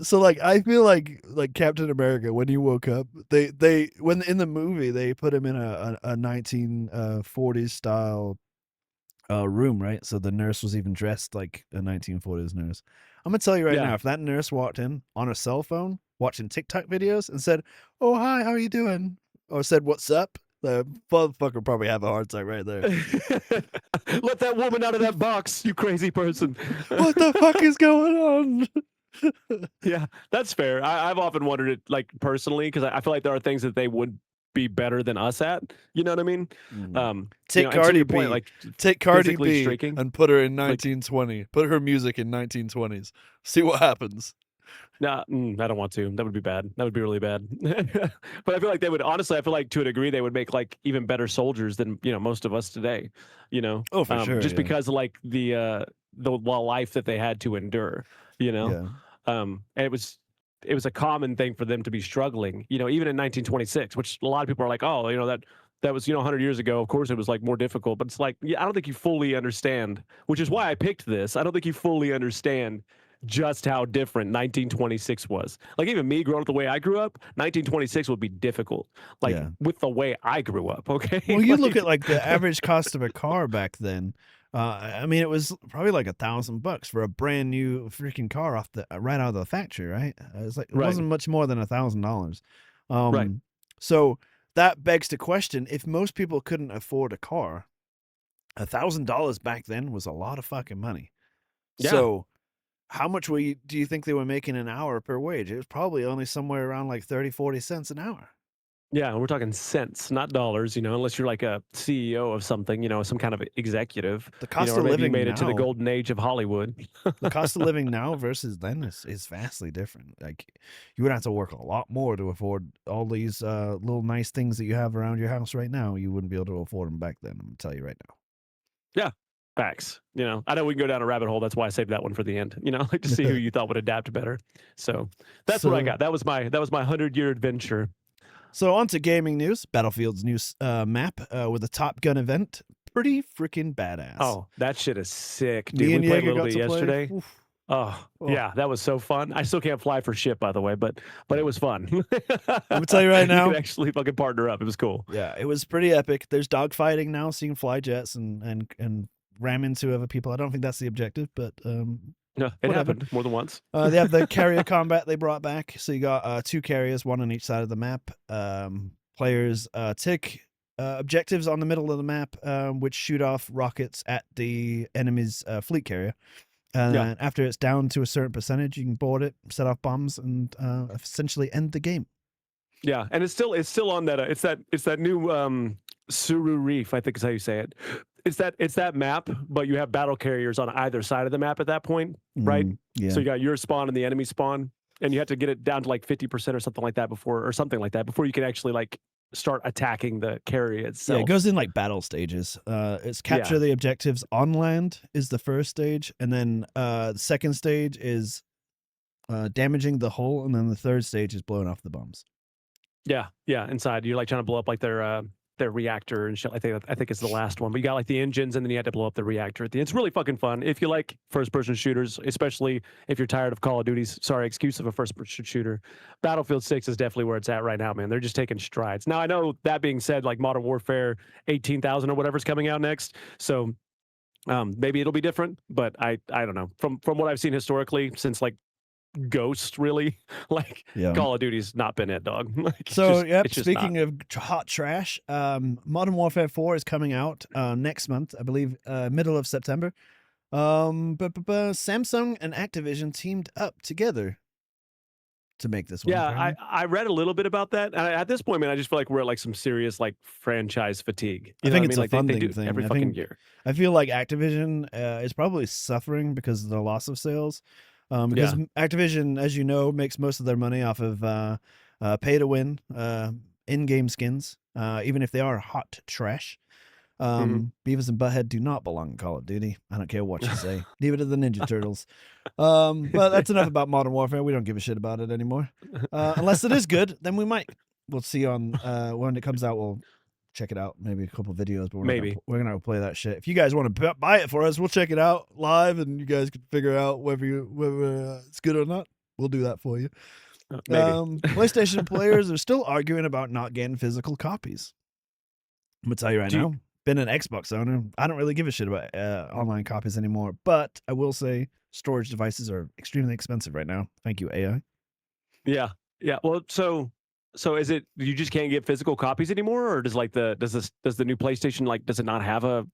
so like I feel like Captain America, when he woke up, they when in the movie they put him in a 1940s style room, right? So the nurse was even dressed like a 1940s nurse. I'm gonna tell you right now, if that nurse walked in on a cell phone watching TikTok videos and said, "Oh hi, how are you doing?" or said, "What's up?" the motherfucker probably have a heart attack right there. Let that woman out of that box, you crazy person. What the fuck is going on? Yeah, that's fair. I've often wondered it, like personally, because I feel like there are things that they would be better than us at. You know what I mean? Take Cardi B, take Cardi B streaking, and put her in 1920. Put her music in 1920s. See what happens. Nah, I don't want to. That would be bad. That would be really bad. But I feel like they would, honestly, I feel like to a degree they would make like even better soldiers than, you know, most of us today, you know? Oh, for sure. Just because of like the life that they had to endure, you know? And it was a common thing for them to be struggling, you know, even in 1926, which a lot of people are like, oh, you know, that was, you know, 100 years ago. Of course, it was like more difficult, but it's like, yeah, I don't think you fully understand, which is why I picked this. I don't think you fully understand just how different 1926 was. Like even me growing up the way I grew up, 1926 would be difficult. Like with the way I grew up. Okay. Well, you look at like the average cost of a car back then. I mean, it was probably like $1,000 for a brand new freaking car off right out of the factory, right? It was like it wasn't much more than $1,000. Right. So that begs the question: if most people couldn't afford a car, $1,000 back then was a lot of fucking money. Yeah. So how much do you think they were making an hour per wage? It was probably only somewhere around like 30-40 cents an hour. Yeah, we're talking cents, not dollars, you know, unless you're like a CEO of something, you know, some kind of executive. The cost of living maybe you made now, it to the golden age of Hollywood. The cost of living now versus then is vastly different. Like you would have to work a lot more to afford all these little nice things that you have around your house right now. You wouldn't be able to afford them back then. I'm gonna tell you right now. Yeah. Facts. You know, I know we can go down a rabbit hole. That's why I saved that one for the end. You know, like to see who you thought would adapt better. So that's what I got. That was my 100-year adventure. So on to gaming news. Battlefield's new map with a Top Gun event. Pretty freaking badass. Oh, that shit is sick, dude. Me and we played Jager a little bit yesterday. Oh, yeah, that was so fun. I still can't fly for shit, by the way, but it was fun. I'm gonna tell you right now, you could actually fucking partner up. It was cool. Yeah, it was pretty epic. There's dogfighting now, so you can fly jets and ram into other people. I don't think that's the objective, but no, it happened more than once. They have the carrier combat they brought back, so you got 2 carriers, one on each side of the map. Players tick objectives on the middle of the map, which shoot off rockets at the enemy's fleet carrier. And after it's down to a certain percentage, you can board it, set off bombs, and essentially end the game. Yeah, and it's still on that. It's that new Suru Reef, I think is how you say it. It's that map, but you have battle carriers on either side of the map at that point, right? Yeah. So you got your spawn and the enemy spawn, and you have to get it down to like 50% or something like that before you can actually like start attacking the carrier itself. Yeah, it goes in like battle stages. It's capture the objectives on land is the first stage, and then the second stage is damaging the hull, and then the third stage is blowing off the bombs. Yeah, inside you're like trying to blow up like their reactor and shit. I think it's the last one. But you got like the engines, and then you had to blow up the reactor at the end. It's really fucking fun if you like first-person shooters, especially if you're tired of Call of Duty's excuse of a first-person shooter. Battlefield 6 is definitely where it's at right now, man. They're just taking strides. Now I know that being said, like Modern Warfare 18,000 or whatever's coming out next, so maybe it'll be different. But I don't know. From what I've seen historically, since like Ghost, really, like Call of Duty's not been it, dog. Like, so speaking of hot trash, Modern Warfare 4 is coming out next month, I believe, middle of September. Samsung and Activision teamed up together to make this one. Yeah, I read a little bit about that. At this point, man, I just feel like we're at like some serious like franchise fatigue. I think it's a like funding thing every fucking year. I feel like Activision is probably suffering because of the loss of sales. Because Activision, as you know, makes most of their money off of pay to win in-game skins, even if they are hot trash. Beavis and Butthead do not belong in Call of Duty. I don't care what you say. Neither do the Ninja Turtles. But that's enough about Modern Warfare. We don't give a shit about it anymore. Unless it is good, then we might. We'll see on when it comes out. We'll check it out. Maybe a couple videos, but we're gonna play that shit. If you guys want to buy it for us, we'll check it out live, and you guys can figure out whether it's good or not. We'll do that for you. PlayStation players are still arguing about not getting physical copies. I'm gonna tell you right now. Been an Xbox owner. I don't really give a shit about online copies anymore, but I will say storage devices are extremely expensive right now. Thank you, AI. Yeah. Well, so is it you just can't get physical copies anymore, or does the new PlayStation does it not have a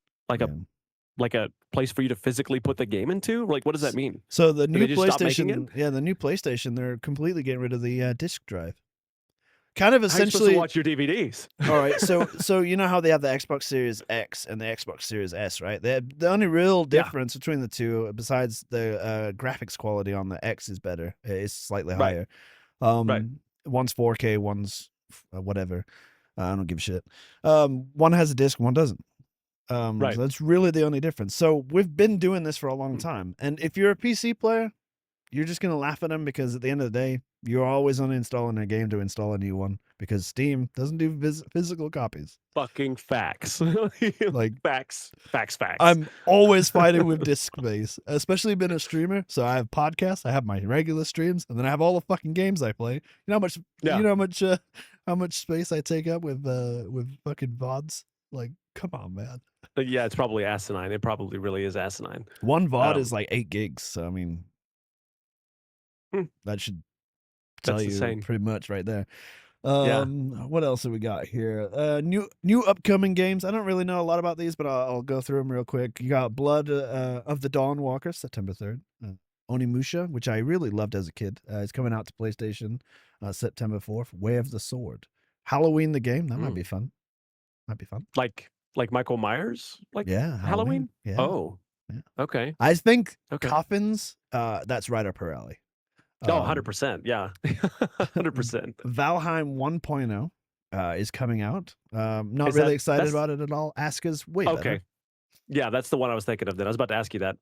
place for you to physically put the game into? Like, what does that mean? So the new PlayStation, the new PlayStation, they're completely getting rid of the disk drive. Kind of essentially to watch your DVDs. All right, so you know how they have the Xbox Series X and the Xbox Series S, right? The only real difference between the two, besides the graphics quality on the X is better, it's slightly higher. One's 4K, one's whatever. I don't give a shit. One has a disc, one doesn't. So that's really the only difference. So we've been doing this for a long time, and if you're a PC player, you're just gonna laugh at them because at the end of the day, you're always uninstalling a game to install a new one because Steam doesn't do physical copies. Fucking facts. Facts. I'm always fighting with disk space, especially being a streamer. So I have podcasts, I have my regular streams, and then I have all the fucking games I play. You know how much? You know how much space I take up with fucking VODs? Like, come on, man. Yeah, it's probably asinine. It probably really is asinine. One VOD is like 8 gigs. So I mean, that should tell you pretty much right there. What else have we got here? New upcoming games. I don't really know a lot about these, but I'll go through them real quick. You got Blood of the Dawn Walker, September 3rd. Onimusha, which I really loved as a kid. It's coming out to PlayStation September 4th. Way of the Sword. Halloween the game. That might be fun. Like Michael Myers? Halloween? Yeah. Oh. Yeah. Okay. I think Coffins, that's right up her alley. 100%. Yeah. 100%. Valheim 1.0 is coming out. Not really excited about it at all. Asuka's way better. Yeah, that's the one I was thinking of then. I was about to ask you that.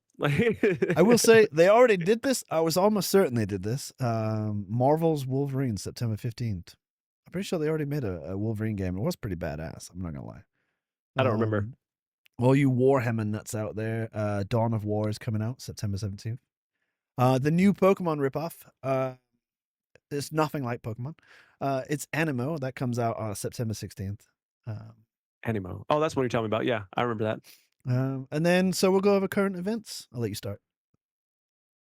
I will say they already did this. I was almost certain they did this. Marvel's Wolverine, September 15th. I'm pretty sure they already made a Wolverine game. It was pretty badass. I'm not going to lie. I don't remember. Well, you Warhammer nuts out there. Dawn of War is coming out September 17th. The new Pokemon ripoff. It's nothing like Pokemon. It's Aniimo. That comes out on September 16th. Aniimo. Oh, that's what you're telling me about. Yeah, I remember that. And then, so we'll go over current events. I'll let you start.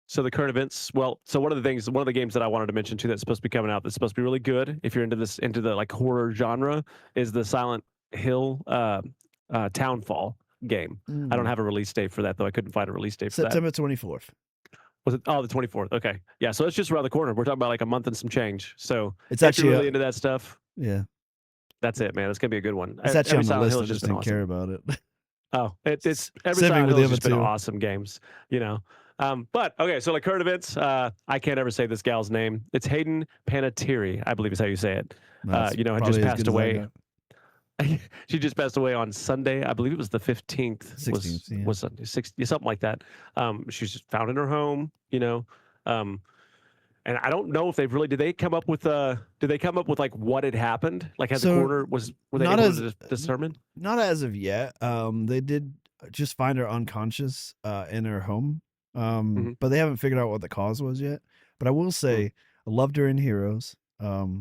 So the current events. Well, so one of the games that I wanted to mention too that's supposed to be coming out that's supposed to be really good if you're into the like horror genre is the Silent Hill Townfall game. I don't have a release date for that though. I couldn't find a release date for September 24th. Was it? Oh, the 24th. Okay. Yeah. So it's just around the corner. We're talking about like a month and some change. So it's actually really into that stuff. Yeah. That's it, man. It's gonna be a good one. It's actually on the list. I just didn't care about it. Oh, it's every Silent Hill has just been awesome games, you know. But okay, so like current events, I can't ever say this gal's name. It's Hayden Panettiere, I believe is how you say it. Had just passed away. She just passed away on Sunday. I believe it was the 15th. 16th, was Sunday, 60, something like that. She's just found in her home, you know. And I don't know if they've really did they come up with like what had happened? Like had the coroner were they able to determine? Not as of yet. They did just find her unconscious in her home. But they haven't figured out what the cause was yet. But I will say I loved her in Heroes.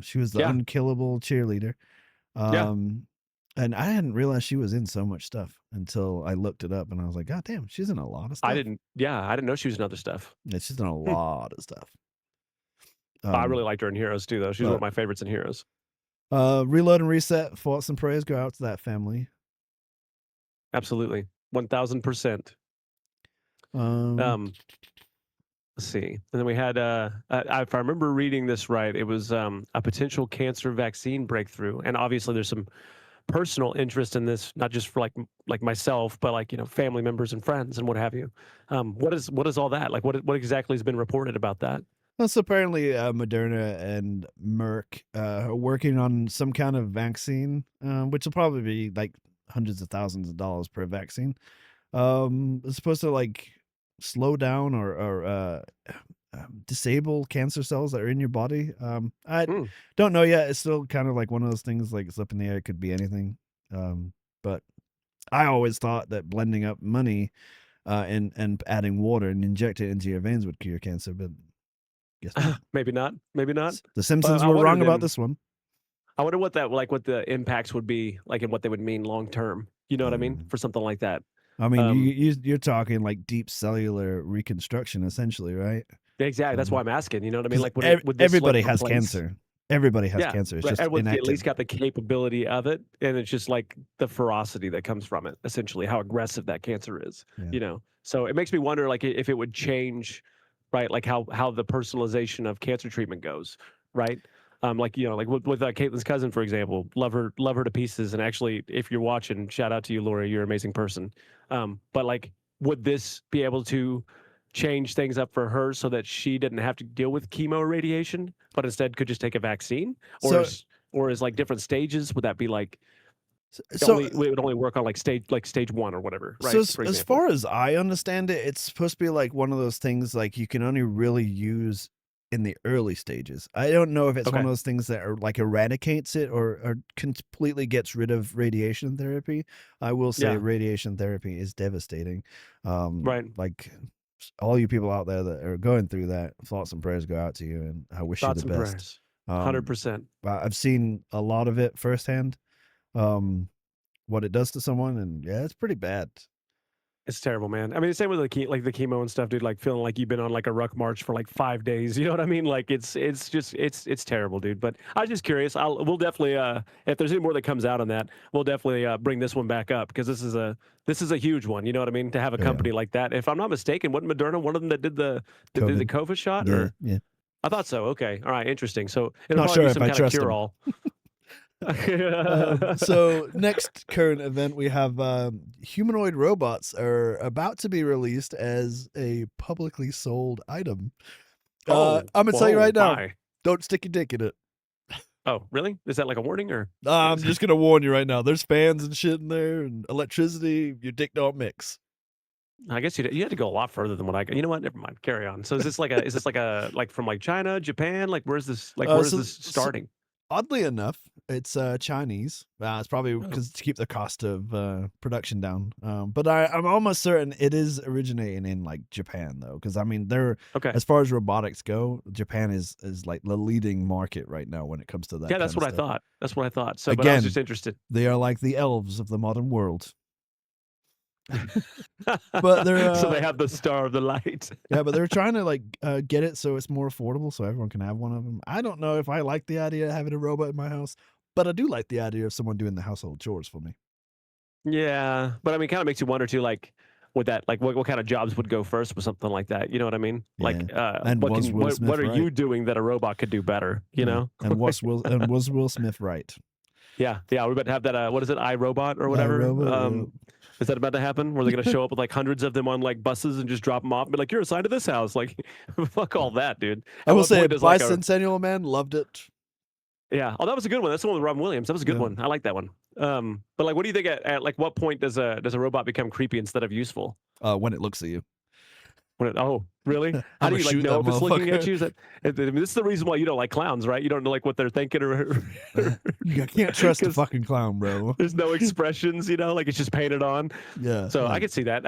She was the unkillable cheerleader. And I hadn't realized she was in so much stuff until I looked it up and I was like, God damn, she's in a lot of stuff. I didn't know she was in other stuff. Yeah, she's in a lot of stuff. I really liked her in Heroes too, though. She's one of my favorites in Heroes. Reload and Reset, thoughts and prayers go out to that family. Absolutely. 1000%. Let's see. And then we had, if I remember reading this right, it was a potential cancer vaccine breakthrough. And obviously there's some personal interest in this, not just for like myself, but like, family members and friends and what have you. What is all that? Like what exactly has been reported about that? Well, so apparently Moderna and Merck are working on some kind of vaccine, which will probably be like hundreds of thousands of dollars per vaccine. It's supposed to like slow down or disable cancer cells that are in your body. I don't know yet. It's still kind of like one of those things, like it's up in the air. It could be anything. But I always thought that blending up money and adding water and inject it into your veins would cure cancer, but guess not. Maybe not. Maybe not. The Simpsons I were wonder wrong about then- this one. I wonder what the impacts would be like and what they would mean long term. You know what I mean? For something like that. I mean, you're talking like deep cellular reconstruction, essentially, right? Exactly. That's why I'm asking. You know what I mean? 'Cause Like, would this, everybody like, has replace- cancer. Everybody has cancer. It's right, just everyone's at inactive. least got the capability of it, and it's just like the ferocity that comes from it. Essentially, how aggressive that cancer is. Yeah. You know, so it makes me wonder, like, if it would change, right? Like how the personalization of cancer treatment goes, right? Like like with Caitlin's cousin, for example, love her to pieces. And actually, if you're watching, shout out to you, Laura. You're an amazing person. But like, would this be able to change things up for her so that she didn't have to deal with chemo or radiation, but instead could just take a vaccine? Or is like different stages? Would that be like? It would only work on like stage 1 or whatever, right? So as far as I understand it, it's supposed to be like one of those things like you can only really use in the early stages. I don't know if it's one of those things that are like eradicates it or completely gets rid of radiation therapy. I will say radiation therapy is devastating. Right. Like all you people out there that are going through that, thoughts and prayers go out to you, and I wish Thoughts you the and best. prayers. 100%. I've seen a lot of it firsthand. What it does to someone, and yeah, it's pretty bad. It's terrible, man. I mean, same with the chemo and stuff, dude. Like feeling like you've been on like a ruck march for like 5 days. You know what I mean? Like it's terrible, dude. But I was just curious. We'll definitely if there's any more that comes out on that, we'll definitely bring this one back up because this is a huge one. You know what I mean? To have a company like that. If I'm not mistaken, wasn't Moderna one of them that did the COVID shot? Yeah. I thought so. Okay. All right. Interesting. So it'll Not probably sure be some if I kind of trust 'em. cure-all. So next current event, we have humanoid robots are about to be released as a publicly sold item. I'm gonna tell you right now, don't stick your dick in it. Oh, really? Is that like a warning or? I'm just gonna warn you right now. There's fans and shit in there and electricity. Your dick don't mix. I guess you had to go a lot further than what I got. You know what? Never mind. Carry on. So is this like from like China, Japan? Like where's this starting? Oddly enough, it's Chinese. It's probably because to keep the cost of production down. But I'm almost certain it is originating in like Japan though, because I mean they're as far as robotics go, Japan is like the leading market right now when it comes to that. Yeah, that's what I thought. That's what I thought. So, again, but I was just interested. They are like the elves of the modern world. But they're so they have the star of the light. Yeah, but they're trying to like get it so it's more affordable so everyone can have one of them. I don't know if I like the idea of having a robot in my house, but I do like the idea of someone doing the household chores for me. Yeah, but I mean, kind of makes you wonder too, like with that, like what kind of jobs would go first with something like that? You know what I mean? Like, and what are you doing that a robot could do better? You know? And was Will Smith right? Yeah, we're about to have that. What is it, iRobot or whatever? iRobot, is that about to happen? Where they're going to show up with like hundreds of them on like buses and just drop them off? Be like, you're assigned to this house. Like, fuck all that, dude. I will say, Bicentennial Man loved it. Yeah. Oh, that was a good one. That's the one with Robin Williams. That was a good one. I like that one. But like, what do you think? At like, what point does a robot become creepy instead of useful? When it looks at you. Oh, really? How do you like know if it's looking at you? I mean, this is the reason why you don't like clowns, right? You don't know like what they're thinking or. You can't trust a fucking clown, bro. There's no expressions, like it's just painted on. Yeah. So I could see that.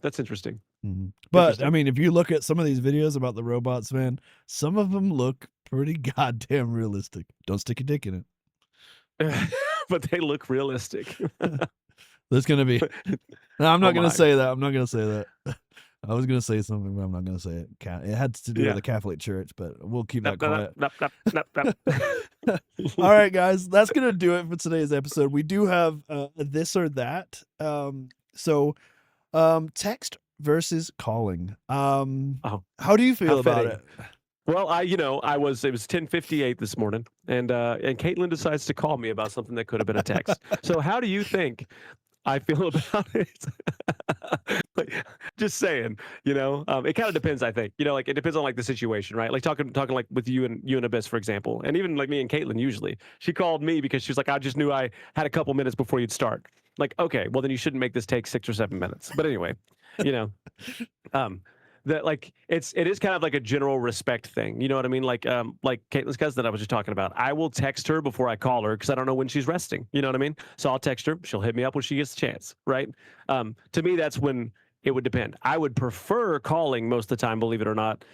That's interesting. Mm-hmm. But I mean, if you look at some of these videos about the robots, man, some of them look pretty goddamn realistic. Don't stick your dick in it. But they look realistic. There's gonna be. No, I'm not gonna say that. I'm not gonna say that. I was gonna say something, but I'm not gonna say it. It had to do with the Catholic Church, but we'll keep that quiet. All right, guys, that's gonna do it for today's episode. We do have this or that. Text versus calling. How do you feel about it? Well, it was 10:58 this morning, and Caitlin decides to call me about something that could have been a text. So how do you think I feel about it? Just saying, it kind of depends, I think. Like it depends on like the situation, right? Like talking like with you and Abyss, for example, and even like me and Caitlin. Usually, she called me because she was like, I just knew I had a couple minutes before you'd start. Like, okay, well then you shouldn't make this take 6 or 7 minutes. But anyway, you know, um, that like it is kind of like a general respect thing. You know what I mean? Like Caitlin's cousin that I was just talking about. I will text her before I call her because I don't know when she's resting. You know what I mean? So I'll text her. She'll hit me up when she gets the chance. Right? To me, that's when it would depend. I would prefer calling most of the time, believe it or not.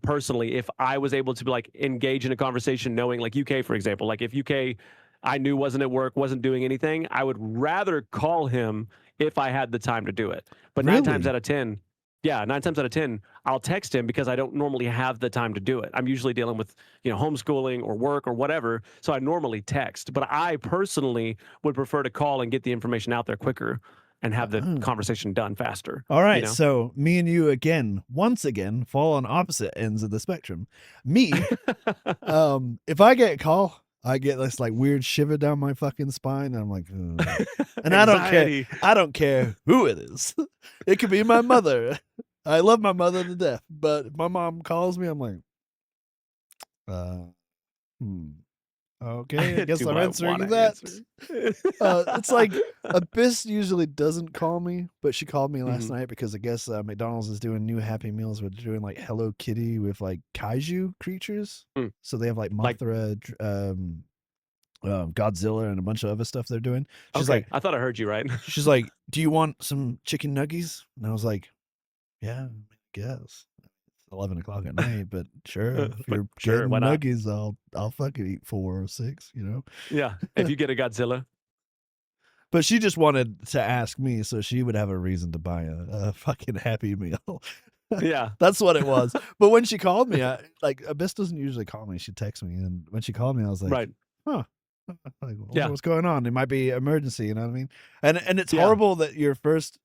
Personally, if I was able to be like engage in a conversation, knowing like UK, for example, like if UK I knew wasn't at work, wasn't doing anything, I would rather call him if I had the time to do it. But nine times Really? out of 10, yeah, 9 times out of 10, I'll text him because I don't normally have the time to do it. I'm usually dealing with, homeschooling or work or whatever. So I normally text. But I personally would prefer to call and get the information out there quicker and have the Oh. conversation done faster. All right, you know? so me and you once again, fall on opposite ends of the spectrum. Me, if I get a call, I get this like weird shiver down my fucking spine, and I'm like, "Ugh." And I don't care. Anxiety. I don't care who it is. It could be my mother. I love my mother to death, but if my mom calls me, I'm like, okay, I guess Do I'm I answering wanna that. answer? It's like Abyss usually doesn't call me, but she called me last Mhm. night because I guess McDonald's is doing new Happy Meals. We're doing like Hello Kitty with like kaiju creatures. Mm. So they have like Like- Mothra, Godzilla, and a bunch of other stuff they're doing. She's Okay, like, I thought I heard you right. she's like, do you want some chicken nuggies? And I was like, yeah, I guess. It's 11 o'clock at night, but sure, if But you're sure, getting why not? nuggies, I'll fucking eat 4 or 6, Yeah, if you get a Godzilla. But she just wanted to ask me so she would have a reason to buy a fucking Happy Meal. Yeah. That's what it was. But when she called me, Abyss doesn't usually call me. She texts me, and when she called me, I was like, Right. huh. Like, Yeah. what's going on? It might be emergency, you know what I mean? And it's Yeah. horrible that your first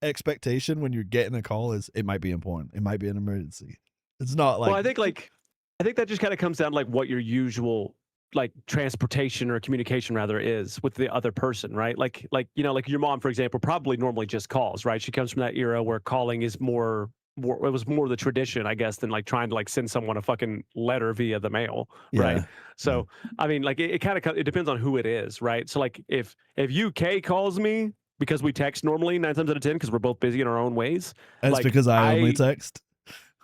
expectation when you're getting a call is it might be important. It might be an emergency. It's not like Well, I think that just kind of comes down to like what your usual like transportation or communication rather is with the other person, right? Like your mom, for example, probably normally just calls, right? She comes from that era where calling is more it was more the tradition, I guess, than like trying to like send someone a fucking letter via the mail, right? Yeah. So I mean, like it kind of it depends on who it is, right? So like if UK calls me because we text normally 9 times out of 10 because we're both busy in our own ways. That's like, because I only text.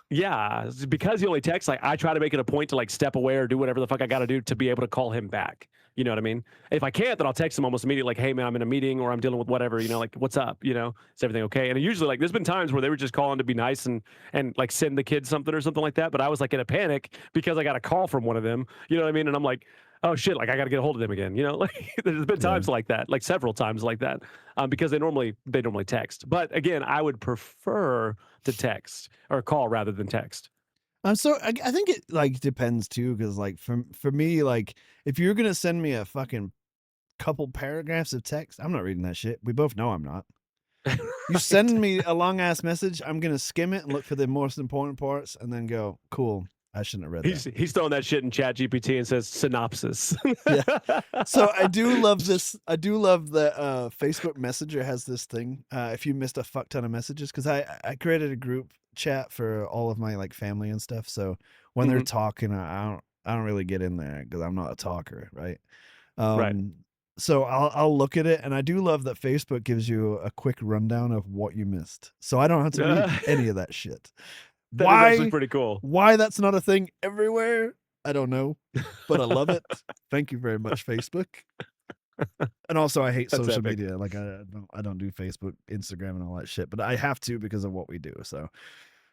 Yeah, it's because you only text, like I try to make it a point to like step away or do whatever the fuck I got to do to be able to call him back. You know what I mean? If I can't, then I'll text him almost immediately, like, "Hey man, I'm in a meeting or I'm dealing with whatever. Like what's up? Is everything okay?" And usually, like, there's been times where they were just calling to be nice and like send the kids something or something like that. But I was like in a panic because I got a call from one of them. You know what I mean? And I'm like, oh shit, like I got to get a hold of them again. Like there's been times like that, like several times like that, because they normally text. But again, I would prefer to text or call rather than text. So I think it like depends too, because like for me, like if you're gonna send me a fucking couple paragraphs of text, I'm not reading that shit. We both know I'm not. You send me a long ass message, I'm gonna skim it and look for the most important parts, and then go, cool. I shouldn't have read that. He's throwing that shit in Chat GPT and says synopsis. So I do love this. I do love that Facebook Messenger has this thing. If you missed a fuck ton of messages, because I created a group chat for all of my like family and stuff. So when they're talking, I don't really get in there because I'm not a talker, right? Right. So I'll look at it, and I do love that Facebook gives you a quick rundown of what you missed, so I don't have to read any of that shit. That is actually pretty cool. Why that's not a thing everywhere, I don't know, but I love it. Thank you very much, Facebook. And also, I hate That's social epic. media. Like I don't do Facebook, Instagram, and all that shit, but I have to because of what we do. So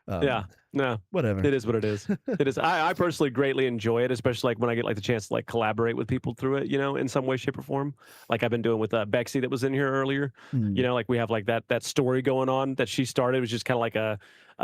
Yeah, no, whatever. it is what it is. It is. I personally greatly enjoy it, especially like when I get like the chance to like collaborate with people through it, in some way, shape, or form. Like I've been doing with Bexy that was in here earlier. Like we have like that story going on that she started. It was just kind of like a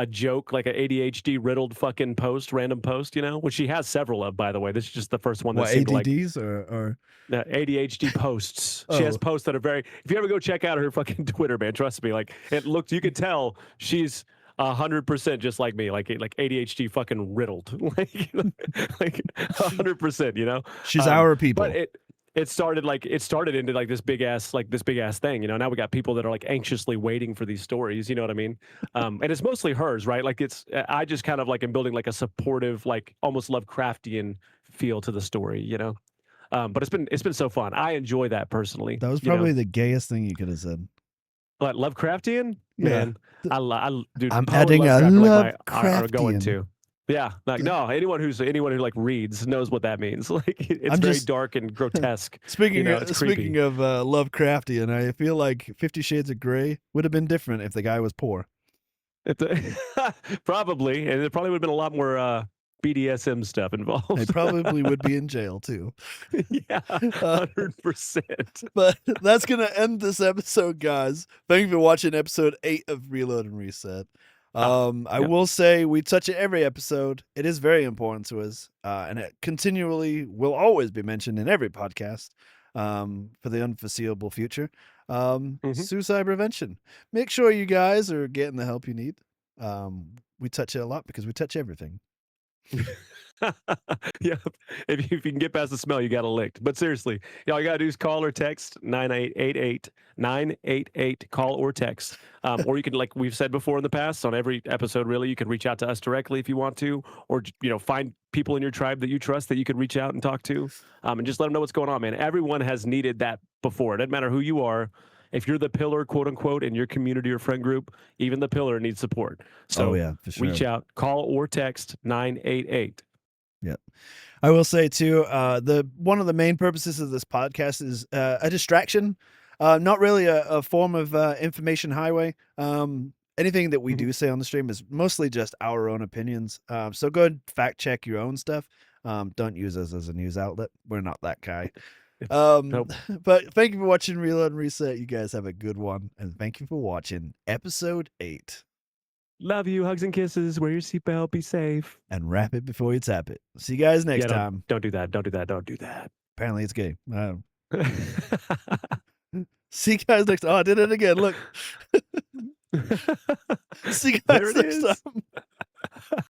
joke, like an ADHD riddled fucking random post, which she has several of, by the way. This is just the first one that What, seemed to, like ADDs or ADHD posts. She has Oh. posts that are very. If you ever go check out her fucking Twitter, man, trust me, like it looked. You could tell she's 100% just like me, like ADHD fucking riddled, like 100%. she's our people. But it started into like this big ass thing. Now we got people that are like anxiously waiting for these stories. You know what I mean? And it's mostly hers, right? Like I just kind of like am building like a supportive, like almost Lovecraftian feel to the story. But it's been so fun. I enjoy that personally. That was you know? probably the gayest thing you could have said. But Lovecraftian, Yeah. man, dude. I'm Poe and adding a Lovecraft are like are going Lovecraftian. to. Yeah, like no, anyone who like reads knows what that means. Like it's I'm very just- dark and grotesque. Speaking it's creepy. speaking of Lovecraftian, I feel like 50 Shades of Grey would have been different if the guy was poor. Probably, and there probably would have been a lot more BDSM stuff He involved. probably would be in jail too. Yeah, 100%. But that's gonna end this episode, guys. Thank you for watching episode 8 of Reload and Reset. I will say we touch it every episode. It is very important to us, and it continually will always be mentioned in every podcast for the unforeseeable future. Suicide prevention. Make sure you guys are getting the help you need. We touch it a lot because we touch everything. Yeah, if you can get past the smell, you got it licked. But seriously, all you gotta do is call or text 988 call or text, or you can, like we've said before in the past on every episode, really, you can reach out to us directly if you want to, or find people in your tribe that you trust that you could reach out and talk to, and just let them know what's going on, man. Everyone has needed that before. It doesn't matter who you are. If you're the pillar, quote unquote, in your community or friend group, even the pillar needs support. So yeah, for sure. reach out, call or text 988. Yeah. I will say too, one of the main purposes of this podcast is a distraction, not really a form of information highway. Anything that we do say on the stream is mostly just our own opinions. So go and fact check your own stuff. Don't use us as a news outlet. We're not that guy. Nope. But thank you for watching Reload and Reset. You guys have a good one. And thank you for watching episode 8. Love you. Hugs and kisses. Wear your seatbelt. Be safe. And wrap it before you tap it. See you guys next time. Don't do that. Don't do that. Don't do that. Apparently it's gay. See you guys next time. Oh, I did it again. Look. See you guys next time.